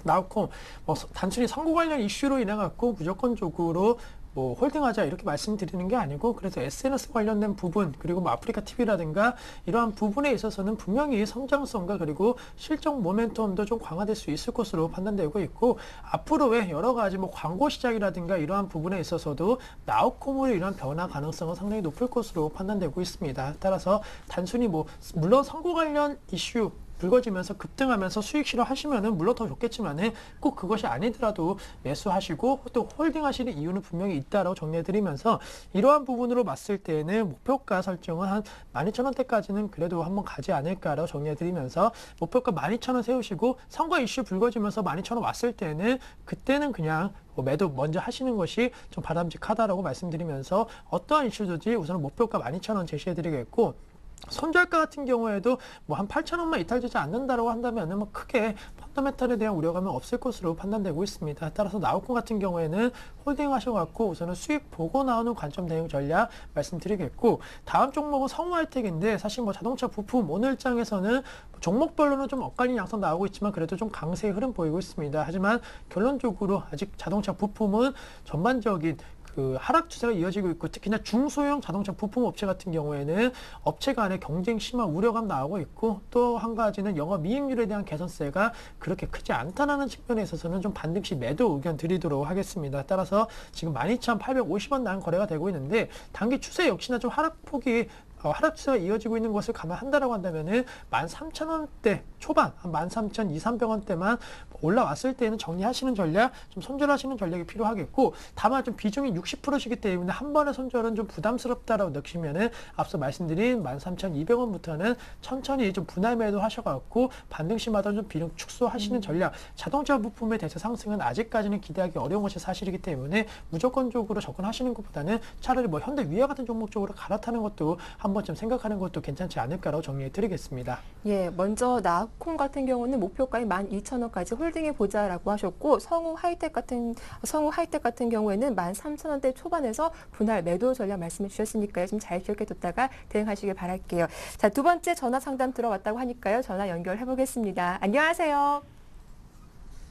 나우콤 뭐 단순히 선고 관련 이슈로 인해 갖고 무조건적으로 뭐 홀딩하자 이렇게 말씀드리는 게 아니고 그래서 SNS 관련된 부분 그리고 뭐 아프리카 TV라든가 이러한 부분에 있어서는 분명히 성장성과 그리고 실적 모멘텀도 좀 강화될 수 있을 것으로 판단되고 있고 앞으로의 여러 가지 뭐 광고 시장이라든가 이러한 부분에 있어서도 나우콤으로 이러한 변화 가능성은 상당히 높을 것으로 판단되고 있습니다. 따라서 단순히 뭐 물론 선거 관련 이슈 붉어지면서 급등하면서 수익 실현하시면은 물론 더 좋겠지만은 꼭 그것이 아니더라도 매수하시고 또 홀딩하시는 이유는 분명히 있다라고 정리해드리면서 이러한 부분으로 봤을 때는 목표가 설정은 한 12,000원대까지는 그래도 한번 가지 않을까라고 정리해드리면서 목표가 12,000원 세우시고 선거 이슈 불거지면서 12,000원 왔을 때는 그때는 그냥 매도 먼저 하시는 것이 좀 바람직하다라고 말씀드리면서 어떠한 이슈든지 우선 목표가 12,000원 제시해드리겠고 손절가 같은 경우에도 뭐 한 8,000원만 이탈되지 않는다라고 한다면 뭐 크게 펀더멘탈에 대한 우려감은 없을 것으로 판단되고 있습니다. 따라서 나우콘 같은 경우에는 홀딩 하셔갖고 우선은 수익 보고 나오는 관점 대응 전략 말씀드리겠고 다음 종목은 성우하이텍인데 사실 뭐 자동차 부품 오늘 장에서는 종목별로는 좀 엇갈린 양상 나오고 있지만 그래도 좀 강세의 흐름 보이고 있습니다. 하지만 결론적으로 아직 자동차 부품은 전반적인 그 하락 추세가 이어지고 있고 특히나 중소형 자동차 부품 업체 같은 경우에는 업체 간의 경쟁 심화 우려감 나오고 있고 또 한 가지는 영업이익률에 대한 개선세가 그렇게 크지 않다는 측면에 있어서는 좀 반드시 매도 의견 드리도록 하겠습니다. 따라서 지금 12,850원 난 거래가 되고 있는데 단기 추세 역시나 좀 하락폭이 하락 추세가 이어지고 있는 것을 감안한다라고 한다면은 13,000원대 초반, 한 13,200원대만 올라왔을 때는 정리하시는 전략, 좀 손절하시는 전략이 필요하겠고, 다만 좀 비중이 60%시기 때문에 한 번의 손절은 좀 부담스럽다라고 느끼면은 앞서 말씀드린 13,200원부터는 천천히 좀 분할 매도 하셔갖고 반등시마다 좀 비중 축소하시는 전략. 자동차 부품의 대세 상승은 아직까지는 기대하기 어려운 것이 사실이기 때문에 무조건적으로 접근하시는 것보다는 차라리 뭐 현대 위아 같은 종목 쪽으로 갈아타는 것도 한 번쯤 생각하는 것도 괜찮지 않을까라고 정리해 드리겠습니다. 예, 먼저 나우콘 같은 경우는 목표가인 12,000원까지 홀딩해 보자라고 하셨고 성우 하이텍 같은 경우에는 13,000원대 초반에서 분할 매도 전략 말씀해 주셨으니까요. 좀 잘 기억해 뒀다가 대응하시길 바랄게요. 자, 두 번째 전화 상담 들어왔다고 하니까요. 전화 연결해 보겠습니다. 안녕하세요.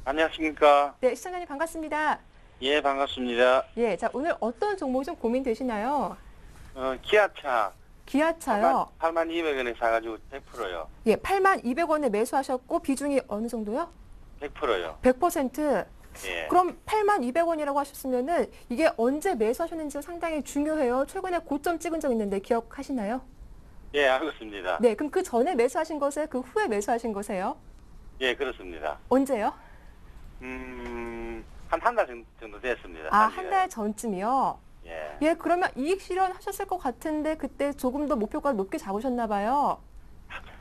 안녕하십니까? 네, 시청자님 반갑습니다. 예, 반갑습니다. 예, 자, 오늘 어떤 종목이 좀 고민되시나요? 기아차 기아차요. 82,000원에 사가지고 100%요. 예, 82,200원에 매수하셨고 비중이 어느 정도요? 100%요. 100%. 예. 그럼 82,200원이라고 하셨으면은 이게 언제 매수하셨는지가 상당히 중요해요. 최근에 고점 찍은 적 있는데 기억하시나요? 예, 알겠습니다. 네, 그럼 그 전에 매수하신 거세요? 그 후에 매수하신 거세요? 예, 그렇습니다. 언제요? 한 달 정도 됐습니다. 아, 한 달 전쯤이요? 예. 예, 그러면 이익 실현하셨을 것 같은데 그때 조금 더 목표가 높게 잡으셨나 봐요.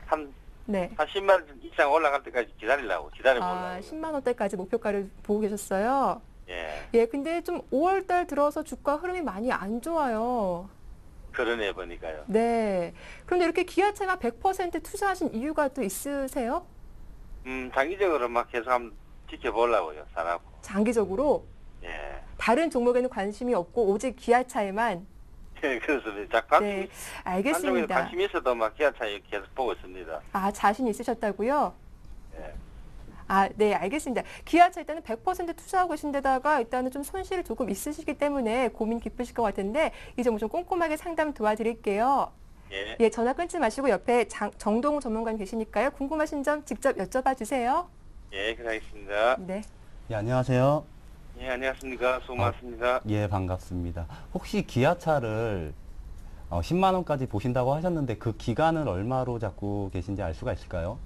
한 네. 10만 원 이상 올라갈 때까지 기다리보려고. 아, 10만 원대까지 목표가를 보고 계셨어요? 예. 예, 근데 좀 5월 달 들어서 주가 흐름이 많이 안 좋아요. 그러네 보니까요. 네. 그런데 이렇게 기아차가 100% 투자하신 이유가 또 있으세요? 장기적으로 막 계속 한번 지켜보려고요. 사라고. 장기적으로 예. 다른 종목에는 관심이 없고 오직 기아차에만. 예, 그렇습니다. 네, 한쪽에 알겠습니다. 관심이 있어도 막 기아차에 계속 보고 있습니다. 아, 자신 있으셨다고요? 예. 아, 네, 알겠습니다. 기아차 일단은 100% 투자하고 계신 데다가 일단은 좀 손실이 조금 있으시기 때문에 고민 깊으실 것 같은데 이 점을 좀 꼼꼼하게 상담 도와드릴게요. 예. 예, 전화 끊지 마시고 옆에 정동우 전문가님 계시니까요. 궁금하신 점 직접 여쭤봐 주세요. 예, 그러겠습니다. 네. 예, 안녕하세요. 예, 안녕하십니까. 수고 많습니다. 예, 반갑습니다. 혹시 기아차를 10만 원까지 보신다고 하셨는데 그 기간을 얼마로 잡고 계신지 알 수가 있을까요?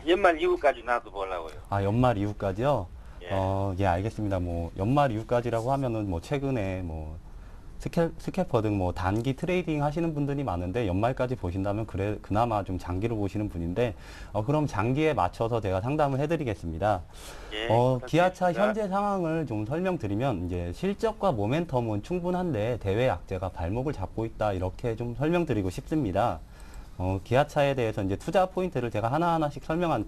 연말 이후까지 놔둬보려고요. 아, 연말 이후까지요? 예. 예, 알겠습니다. 뭐 연말 이후까지라고 하면은 뭐 최근에 뭐 스캐퍼 등 뭐 단기 트레이딩 하시는 분들이 많은데 연말까지 보신다면 그나마 좀 장기로 보시는 분인데 그럼 장기에 맞춰서 제가 상담을 해드리겠습니다. 예, 기아차 부탁드립니다. 현재 상황을 좀 설명드리면 이제 실적과 모멘텀은 충분한데 대외 악재가 발목을 잡고 있다 이렇게 좀 설명드리고 싶습니다. 기아차에 대해서 이제 투자 포인트를 제가 하나하나씩 설명할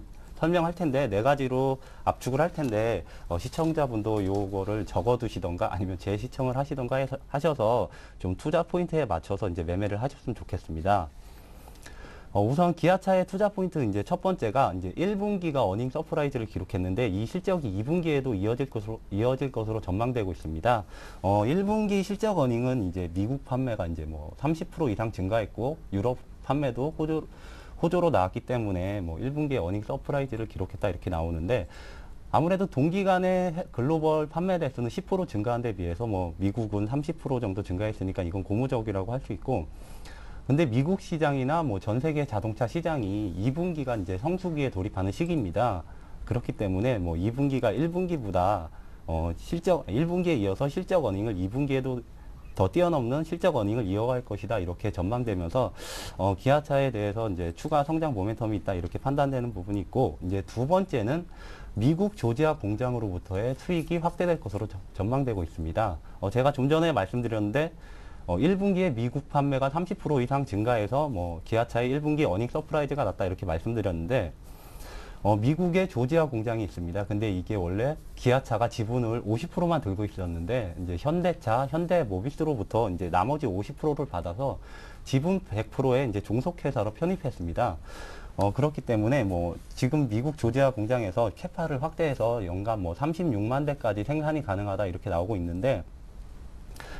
텐데 네 가지로 압축을 할 텐데 시청자분도 요거를 적어두시던가 아니면 재시청을 하시던가 하셔서 좀 투자 포인트에 맞춰서 이제 매매를 하셨으면 좋겠습니다. 우선 기아차의 투자 포인트 이제 첫 번째가 이제 1분기가 어닝 서프라이즈를 기록했는데 이 실적이 2분기에도 이어질 것으로 전망되고 있습니다. 1분기 실적 어닝은 이제 미국 판매가 이제 뭐 30% 이상 증가했고 유럽 판매도 호조로 나왔기 때문에 뭐 1분기에 어닝 서프라이즈를 기록했다 이렇게 나오는데 아무래도 동기간에 글로벌 판매 대수는 10% 증가한 데 비해서 뭐 미국은 30% 정도 증가했으니까 이건 고무적이라고 할 수 있고 근데 미국 시장이나 뭐 전 세계 자동차 시장이 2분기가 이제 성수기에 돌입하는 시기입니다. 그렇기 때문에 뭐 2분기가 1분기보다 1분기에 이어서 실적 어닝을 2분기에도 더 뛰어넘는 실적 어닝을 이어갈 것이다 이렇게 전망되면서 기아차에 대해서 이제 추가 성장 모멘텀이 있다 이렇게 판단되는 부분이 있고, 이제 두 번째는 미국 조지아 공장으로부터의 수익이 확대될 것으로 전망되고 있습니다. 제가 좀 전에 말씀드렸는데 1분기에 미국 판매가 30% 이상 증가해서 뭐 기아차의 1분기 어닝 서프라이즈가 났다 이렇게 말씀드렸는데, 미국에 조지아 공장이 있습니다. 근데 이게 원래 기아차가 지분을 50%만 들고 있었는데, 이제 현대차, 현대모비스로부터 이제 나머지 50%를 받아서 지분 100%에 이제 종속회사로 편입했습니다. 그렇기 때문에 뭐 지금 미국 조지아 공장에서 캐파를 확대해서 연간 뭐 36만 대까지 생산이 가능하다 이렇게 나오고 있는데,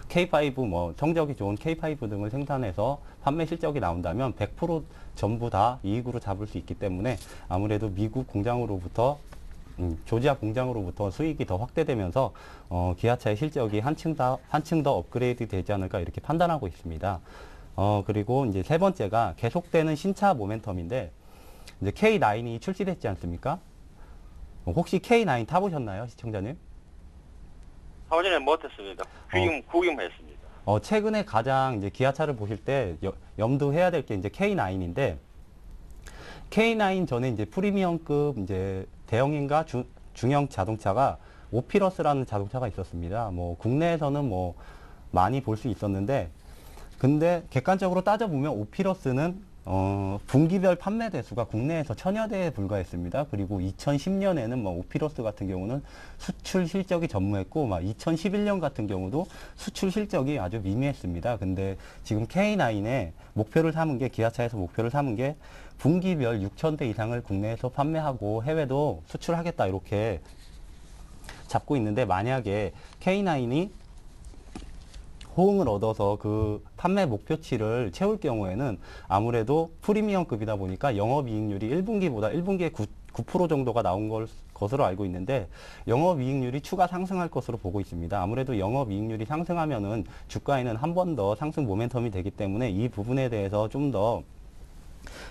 K5 뭐 성적이 좋은 K5 등을 생산해서 판매 실적이 나온다면 100% 전부 다 이익으로 잡을 수 있기 때문에 아무래도 미국 공장으로부터 조지아 공장으로부터 수익이 더 확대되면서 기아차의 실적이 한층 더 업그레이드 되지 않을까 이렇게 판단하고 있습니다. 그리고 이제 세 번째가 계속되는 신차 모멘텀인데, 이제 K9이 출시됐지 않습니까? 혹시 K9 타보셨나요, 시청자님? 사전에 못했습니다. 구경했습니다. 최근에 가장 이제 기아차를 보실 때 염두해야 될 게 이제 K9인데, K9 전에 이제 프리미엄급 이제 대형인가 중형 자동차가 오피러스라는 자동차가 있었습니다. 뭐 국내에서는 뭐 많이 볼 수 있었는데, 근데 객관적으로 따져보면 오피러스는 분기별 판매 대수가 국내에서 1000여 대에 불과했습니다. 그리고 2010년에는 뭐 오피러스 같은 경우는 수출 실적이 전무했고, 막 2011년 같은 경우도 수출 실적이 아주 미미했습니다. 근데 지금 K9에 목표를 삼은 게, 기아차에서 목표를 삼은 게 분기별 6000대 이상을 국내에서 판매하고 해외도 수출하겠다 이렇게 잡고 있는데, 만약에 K9이 호응을 얻어서 그 판매 목표치를 채울 경우에는 아무래도 프리미엄급이다 보니까 영업이익률이 1분기에 9% 정도가 나온 것으로 알고 있는데, 영업이익률이 추가 상승할 것으로 보고 있습니다. 아무래도 영업이익률이 상승하면은 주가에는 한 번 더 상승 모멘텀이 되기 때문에 이 부분에 대해서 좀 더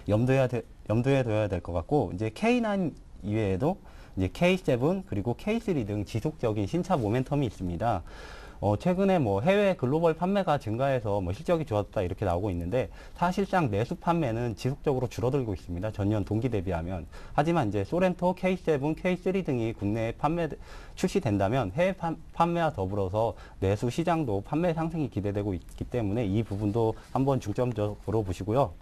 염두에 둬야 될 것 같고, 이제 K9 이외에도 이제 K7 그리고 K3 등 지속적인 신차 모멘텀이 있습니다. 최근에 뭐 해외 글로벌 판매가 증가해서 뭐 실적이 좋았다 이렇게 나오고 있는데, 사실상 내수 판매는 지속적으로 줄어들고 있습니다. 전년 동기 대비하면. 하지만 이제 소렌토, K7, K3 등이 국내에 출시된다면 해외 판매와 더불어서 내수 시장도 판매 상승이 기대되고 있기 때문에 이 부분도 한번 중점적으로 보시고요.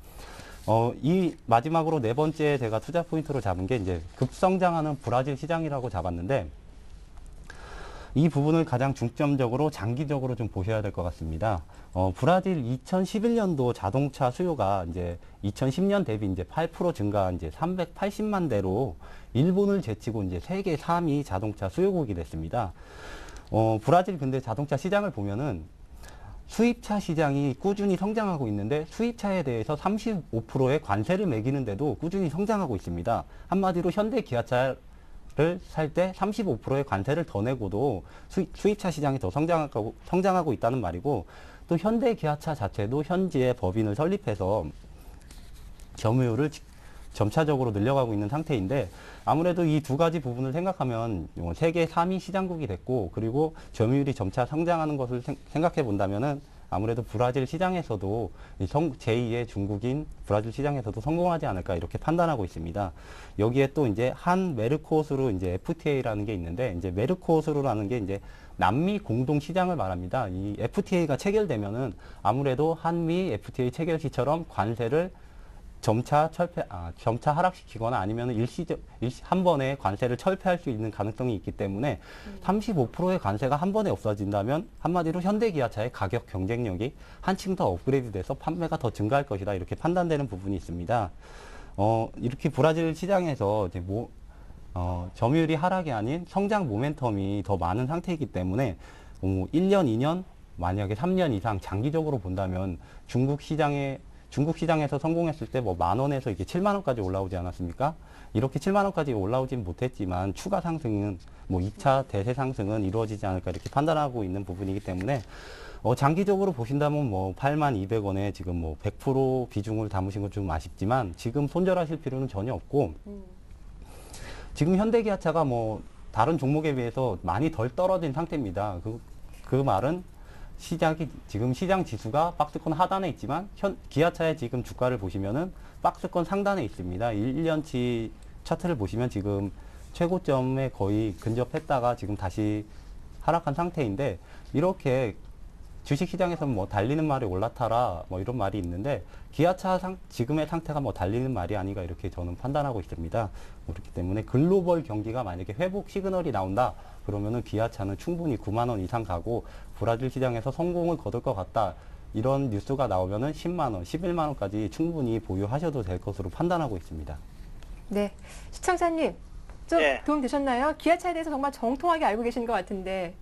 이 마지막으로 네 번째 제가 투자 포인트로 잡은 게 이제 급성장하는 브라질 시장이라고 잡았는데, 이 부분을 가장 중점적으로 장기적으로 좀 보셔야 될 것 같습니다. 브라질 2011년도 자동차 수요가 이제 2010년 대비 이제 8% 증가, 이제 380만 대로 일본을 제치고 이제 세계 3위 자동차 수요국이 됐습니다. 브라질 근데 자동차 시장을 보면은 수입차 시장이 꾸준히 성장하고 있는데, 수입차에 대해서 35%의 관세를 매기는데도 꾸준히 성장하고 있습니다. 한마디로 현대 기아차를 살 때 35%의 관세를 더 내고도 수입차 시장이 더 성장하고 있다는 말이고, 또 현대 기아차 자체도 현지에 법인을 설립해서 점유율을 점차적으로 늘려가고 있는 상태인데, 아무래도 이 두 가지 부분을 생각하면 세계 3위 시장국이 됐고, 그리고 점유율이 점차 성장하는 것을 생각해 본다면은 아무래도 브라질 시장에서도 제2의 중국인 브라질 시장에서도 성공하지 않을까 이렇게 판단하고 있습니다. 여기에 또 이제 한 메르코스루 이제 FTA라는 게 있는데, 이제 메르코스루라는 게 이제 남미 공동 시장을 말합니다. 이 FTA가 체결되면은 아무래도 한미 FTA 체결 시처럼 관세를 점차 하락시키거나 아니면 한 번에 관세를 철폐할 수 있는 가능성이 있기 때문에 35%의 관세가 한 번에 없어진다면 한마디로 현대기아차의 가격 경쟁력이 한층 더 업그레이드 돼서 판매가 더 증가할 것이다 이렇게 판단되는 부분이 있습니다. 이렇게 브라질 시장에서 이제 점유율이 하락이 아닌 성장 모멘텀이 더 많은 상태이기 때문에 1년, 2년, 만약에 3년 이상 장기적으로 본다면 중국 시장에서 성공했을 때 뭐 10,000원에서 이게 70,000원까지 올라오지 않았습니까? 이렇게 70,000원까지 올라오진 못했지만 추가 상승은 뭐 2차 대세 상승은 이루어지지 않을까 이렇게 판단하고 있는 부분이기 때문에 장기적으로 보신다면 뭐 82,200원에 지금 뭐 100% 비중을 담으신 건 좀 아쉽지만 지금 손절하실 필요는 전혀 없고 지금 현대기아차가 뭐 다른 종목에 비해서 많이 덜 떨어진 상태입니다. 그 말은 지금 시장 지수가 박스권 하단에 있지만 기아차의 지금 주가를 보시면은 박스권 상단에 있습니다. 1년치 차트를 보시면 지금 최고점에 거의 근접했다가 지금 다시 하락한 상태인데 이렇게 주식시장에서는 뭐 달리는 말이 올라타라 뭐 이런 말이 있는데 기아차 지금의 상태가 뭐 달리는 말이 아닌가 이렇게 저는 판단하고 있습니다. 그렇기 때문에 글로벌 경기가 만약에 회복 시그널이 나온다 그러면은 기아차는 충분히 9만 원 이상 가고 브라질 시장에서 성공을 거둘 것 같다. 이런 뉴스가 나오면은 10만 원, 11만 원까지 충분히 보유하셔도 될 것으로 판단하고 있습니다. 네, 시청자님 좀 네. 도움 되셨나요? 기아차에 대해서 정말 정통하게 알고 계신 것 같은데.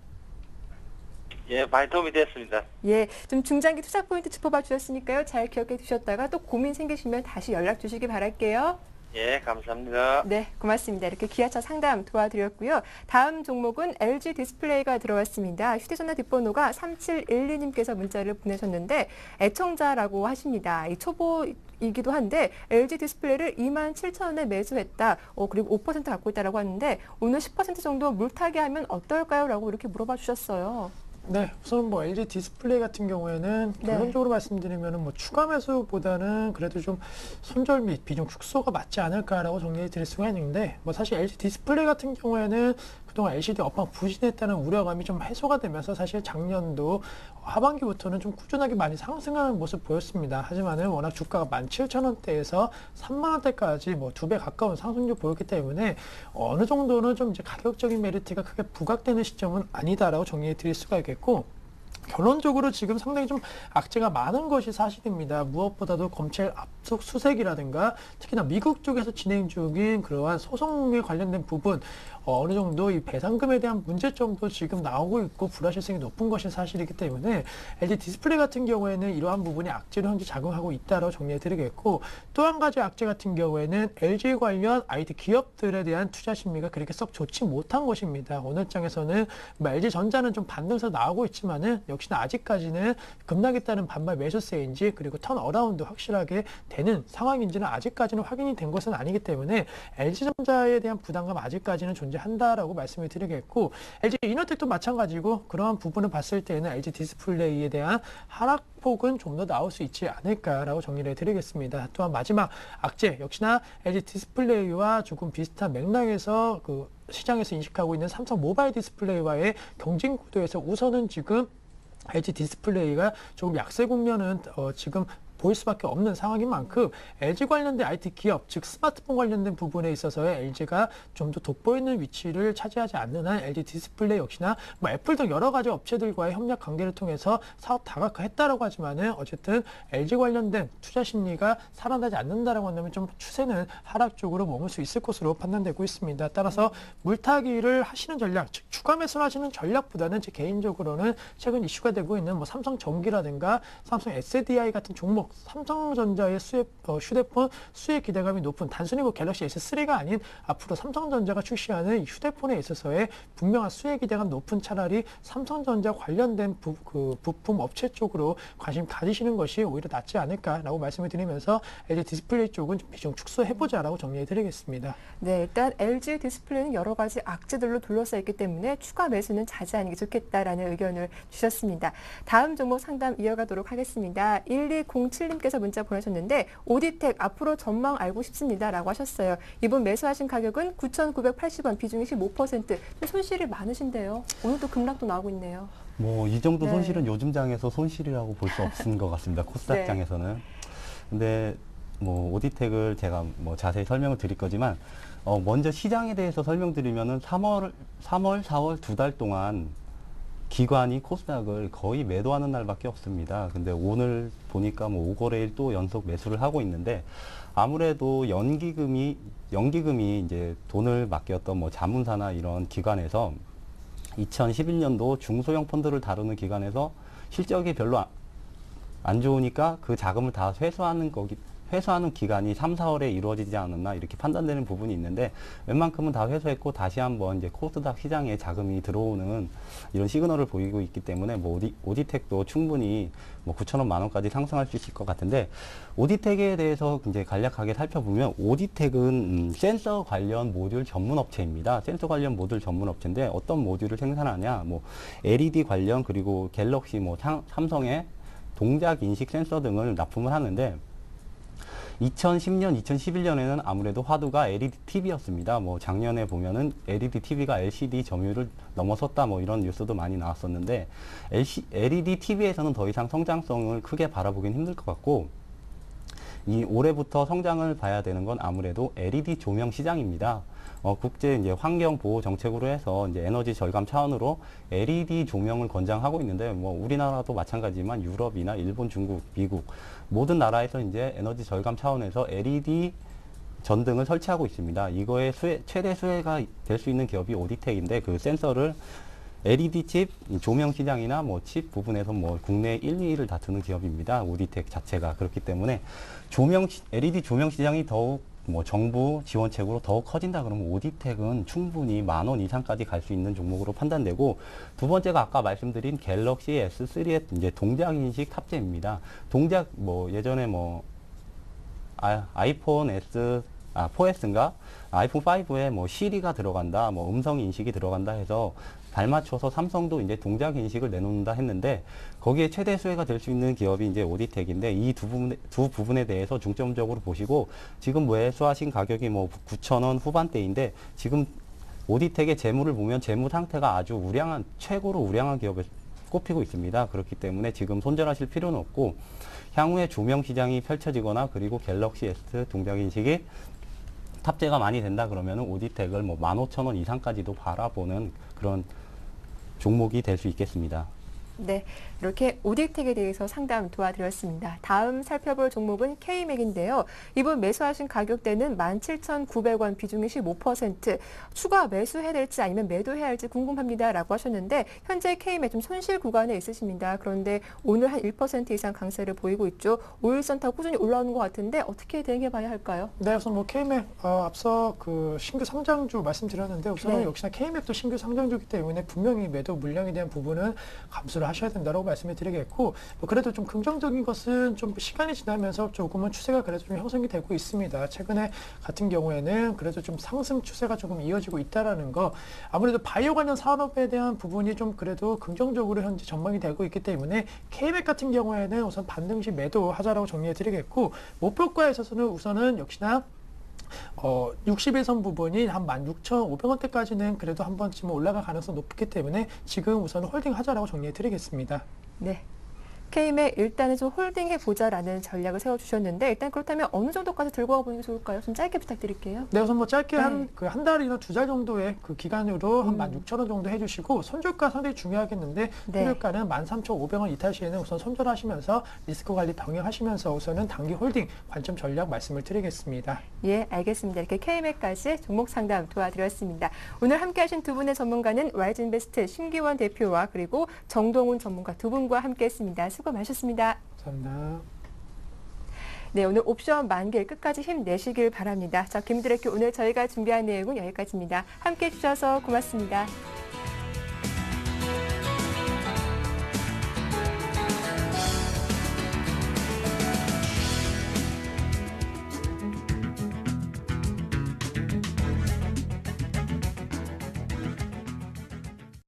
예, 많이 도움이 됐습니다. 예, 좀 중장기 투자 포인트 짚어봐 주셨으니까요. 잘 기억해 두셨다가 또 고민 생기시면 다시 연락 주시기 바랄게요. 예, 감사합니다. 네, 고맙습니다. 이렇게 기아차 상담 도와드렸고요. 다음 종목은 LG 디스플레이가 들어왔습니다. 휴대전화 뒷번호가 3712님께서 문자를 보내셨는데 애청자라고 하십니다. 이 초보이기도 한데 LG 디스플레이를 27,000원에 매수했다. 그리고 5% 갖고 있다라고 하는데 오늘 10% 정도 물타기 하면 어떨까요? 라고 이렇게 물어봐 주셨어요. 네, 우선 뭐 LG 디스플레이 같은 경우에는 네. 결론적으로 말씀드리면은 뭐 추가 매수보다는 그래도 좀 손절 및 비중 축소가 맞지 않을까라고 정리해 드릴 수가 있는데 뭐 사실 LG 디스플레이 같은 경우에는 그동안 LCD 업황 부진했다는 우려감이 좀 해소가 되면서 사실 작년도 하반기부터는 좀 꾸준하게 많이 상승하는 모습 보였습니다. 하지만은 워낙 주가가 17,000원대에서 3만원대까지 뭐 2배 가까운 상승률 보였기 때문에 어느 정도는 좀 이제 가격적인 메리트가 크게 부각되는 시점은 아니다라고 정리해 드릴 수가 있겠고 결론적으로 지금 상당히 좀 악재가 많은 것이 사실입니다. 무엇보다도 검찰 압수 수색이라든가 특히나 미국 쪽에서 진행 중인 그러한 소송에 관련된 부분 어느 정도 이 배상금에 대한 문제점도 지금 나오고 있고 불확실성이 높은 것이 사실이기 때문에 LG 디스플레이 같은 경우에는 이러한 부분이 악재로 현재 작용하고 있다고 정리해 드리겠고 또 한 가지 악재 같은 경우에는 LG 관련 IT 기업들에 대한 투자 심리가 그렇게 썩 좋지 못한 것입니다. 오늘 장에서는 뭐 LG전자는 좀 반등서 나오고 있지만은 역시나 아직까지는 급락했다는 반발 매수세인지 그리고 턴어라운드 확실하게 되는 상황인지는 아직까지는 확인이 된 것은 아니기 때문에 LG전자에 대한 부담감 아직까지는 존재한다라고 말씀을 드리겠고 LG 이노텍도 마찬가지고 그러한 부분을 봤을 때는 LG 디스플레이에 대한 하락폭은 좀 더 나올 수 있지 않을까라고 정리를 해드리겠습니다. 또한 마지막 악재 역시나 LG 디스플레이와 조금 비슷한 맥락에서 그 시장에서 인식하고 있는 삼성 모바일 디스플레이와의 경쟁 구도에서 우선은 지금 LG 디스플레이가 조금 약세 국면은 지금 보일 수밖에 없는 상황인 만큼 LG 관련된 IT 기업, 즉 스마트폰 관련된 부분에 있어서의 LG가 좀 더 돋보이는 위치를 차지하지 않는 한 LG 디스플레이 역시나 뭐 애플 등 여러 가지 업체들과의 협력 관계를 통해서 사업 다각화했다라고 하지만은 어쨌든 LG 관련된 투자 심리가 살아나지 않는다라고 한다면 좀 추세는 하락 쪽으로 머물 수 있을 것으로 판단되고 있습니다. 따라서 물타기를 하시는 전략, 즉 추가 매수를 하시는 전략보다는 제 개인적으로는 최근 이슈가 되고 있는 뭐 삼성전기라든가 삼성 SDI 같은 종목 삼성전자의 휴대폰 수혜 기대감이 높은 단순히 뭐 갤럭시 S3가 아닌 앞으로 삼성전자가 출시하는 휴대폰에 있어서의 분명한 수혜 기대감 높은 차라리 삼성전자 관련된 부품 업체 쪽으로 관심 가지시는 것이 오히려 낫지 않을까라고 말씀을 드리면서 LG 디스플레이 쪽은 좀 비중 축소해보자라고 정리해 드리겠습니다. 네, 일단 LG 디스플레이는 여러 가지 악재들로 둘러싸여 있기 때문에 추가 매수는 자제하는 게 좋겠다라는 의견을 주셨습니다. 다음 종목 상담 이어가도록 하겠습니다. 1207님께서 문자 보내셨는데 오디텍 앞으로 전망 알고 싶습니다라고 하셨어요. 이번 매수하신 가격은 9,980원, 비중이 15%. 좀 손실이 많으신데요. 오늘도 급락도 나오고 있네요. 뭐 이 정도 네. 손실은 요즘 장에서 손실이라고 볼 수 없는 것 같습니다. 코스닥 네. 장에서는. 근데 뭐 오디텍을 제가 뭐 자세히 설명을 드릴 거지만 먼저 시장에 대해서 설명드리면은 3월, 4월 2달 동안 기관이 코스닥을 거의 매도하는 날밖에 없습니다. 근데 오늘 보니까 뭐 5거래일 또 연속 매수를 하고 있는데 아무래도 연기금이 이제 돈을 맡겼던 뭐 자문사나 이런 기관에서 2011년도 중소형 펀드를 다루는 기관에서 실적이 별로 안 좋으니까 그 자금을 다 회수하는 거기 회수하는 기간이 3, 4월에 이루어지지 않았나 이렇게 판단되는 부분이 있는데 웬만큼은 다 회수했고 다시 한번 이제 코스닥 시장에 자금이 들어오는 이런 시그널을 보이고 있기 때문에 뭐 오디텍도 충분히 뭐 9,000원, 10,000원까지 상승할 수 있을 것 같은데 오디텍에 대해서 이제 간략하게 살펴보면 오디텍은 센서 관련 모듈 전문 업체입니다. 센서 관련 모듈 전문 업체인데 어떤 모듈을 생산하냐, 뭐 LED 관련 그리고 갤럭시, 뭐 삼성의 동작 인식 센서 등을 납품을 하는데 2010년, 2011년에는 아무래도 화두가 LED TV였습니다. 뭐 작년에 보면은 LED TV가 LCD 점유율을 넘어섰다 뭐 이런 뉴스도 많이 나왔었는데 LED TV에서는 더 이상 성장성을 크게 바라보긴 힘들 것 같고 이 올해부터 성장을 봐야 되는 건 아무래도 LED 조명 시장입니다. 국제 이제 환경 보호 정책으로 해서 이제 에너지 절감 차원으로 LED 조명을 권장하고 있는데 뭐 우리나라도 마찬가지지만 유럽이나 일본, 중국, 미국 모든 나라에서 이제 에너지 절감 차원에서 LED 전등을 설치하고 있습니다. 이거의 최대 수혜가 될 수 있는 기업이 오디텍인데 그 센서를 LED 칩 조명 시장이나 뭐 칩 부분에서 뭐 국내 1, 2위를 다투는 기업입니다. 오디텍 자체가 그렇기 때문에 LED 조명 시장이 더욱 뭐 정부 지원책으로 더욱 커진다 그러면 오디텍은 충분히 10,000원 이상까지 갈 수 있는 종목으로 판단되고 두 번째가 아까 말씀드린 갤럭시 S3의 이제 동작 인식 탑재입니다. 동작 뭐 예전에 뭐 아이폰 4S인가 아이폰 5에 뭐 시리가 들어간다, 뭐 음성 인식이 들어간다 해서 발맞춰서 삼성도 이제 동작 인식을 내놓는다 했는데 거기에 최대 수혜가 될 수 있는 기업이 이제 오디텍인데 이 두 부분에 대해서 중점적으로 보시고 지금 매수하신 가격이 뭐 9,000원 후반대인데 지금 오디텍의 재물을 보면 재무 상태가 아주 최고로 우량한 기업에 꼽히고 있습니다. 그렇기 때문에 지금 손절하실 필요는 없고 향후에 조명 시장이 펼쳐지거나 그리고 갤럭시 S 동작 인식이 탑재가 많이 된다 그러면 오디텍을 뭐 15,000원 이상까지도 바라보는 그런 종목이 될 수 있겠습니다. 네, 이렇게 오디텍에 대해서 상담 도와드렸습니다. 다음 살펴볼 종목은 K맥인데요. 이번 매수하신 가격대는 17,900원, 비중이 15%. 추가 매수해야 될지 아니면 매도해야 할지 궁금합니다. 라고 하셨는데 현재 K맥 좀 손실 구간에 있으십니다. 그런데 오늘 한 1% 이상 강세를 보이고 있죠. 5일선 타 꾸준히 올라오는 것 같은데 어떻게 대응해 봐야 할까요? 네, 우선 뭐 K맥 앞서 그 신규 상장주 말씀드렸는데 우선은 네. 역시나 K맥도 신규 상장주이기 때문에 분명히 매도 물량에 대한 부분은 감수를 하셔야 된다고 말씀을 드리겠고 뭐 그래도 좀 긍정적인 것은 좀 시간이 지나면서 조금은 추세가 그래도 좀 형성이 되고 있습니다. 최근에 같은 경우에는 그래도 좀 상승 추세가 조금 이어지고 있다라는 거 아무래도 바이오 관련 산업에 대한 부분이 좀 그래도 긍정적으로 현재 전망이 되고 있기 때문에 K맥 같은 경우에는 우선 반등시 매도하자라고 정리해 드리겠고 목표가에 있어서는 우선은 역시나 60일선 부분이 한 16,500원대까지는 그래도 한 번쯤 올라갈 가능성이 높기 때문에 지금 우선 홀딩 하자라고 정리해 드리겠습니다. 네. K맥 일단은 좀 홀딩해 보자라는 전략을 세워주셨는데 일단 그렇다면 어느 정도까지 들고 가보는 게 좋을까요? 좀 짧게 부탁드릴게요. 네, 우선 뭐 짧게 네. 한 달이나 2달 정도의 그 기간으로 한 16,000원 정도 해주시고 손절가 상당히 중요하겠는데 네. 손절가는 13,500원 이탈 시에는 우선 손절하시면서 리스크 관리 병행하시면서 우선은 단기 홀딩 관점 전략 말씀을 드리겠습니다. 예, 알겠습니다. 이렇게 K맥까지 종목 상담 도와드렸습니다. 오늘 함께하신 두 분의 전문가는 와이즈인베스트 신기원 대표와 그리고 정동훈 전문가 두 분과 함께했습니다. 수고 많으셨습니다. 감사합니다. 네, 오늘 옵션 만길 끝까지 힘내시길 바랍니다. 자, 김드래큐 오늘 저희가 준비한 내용은 여기까지입니다. 함께해 주셔서 고맙습니다.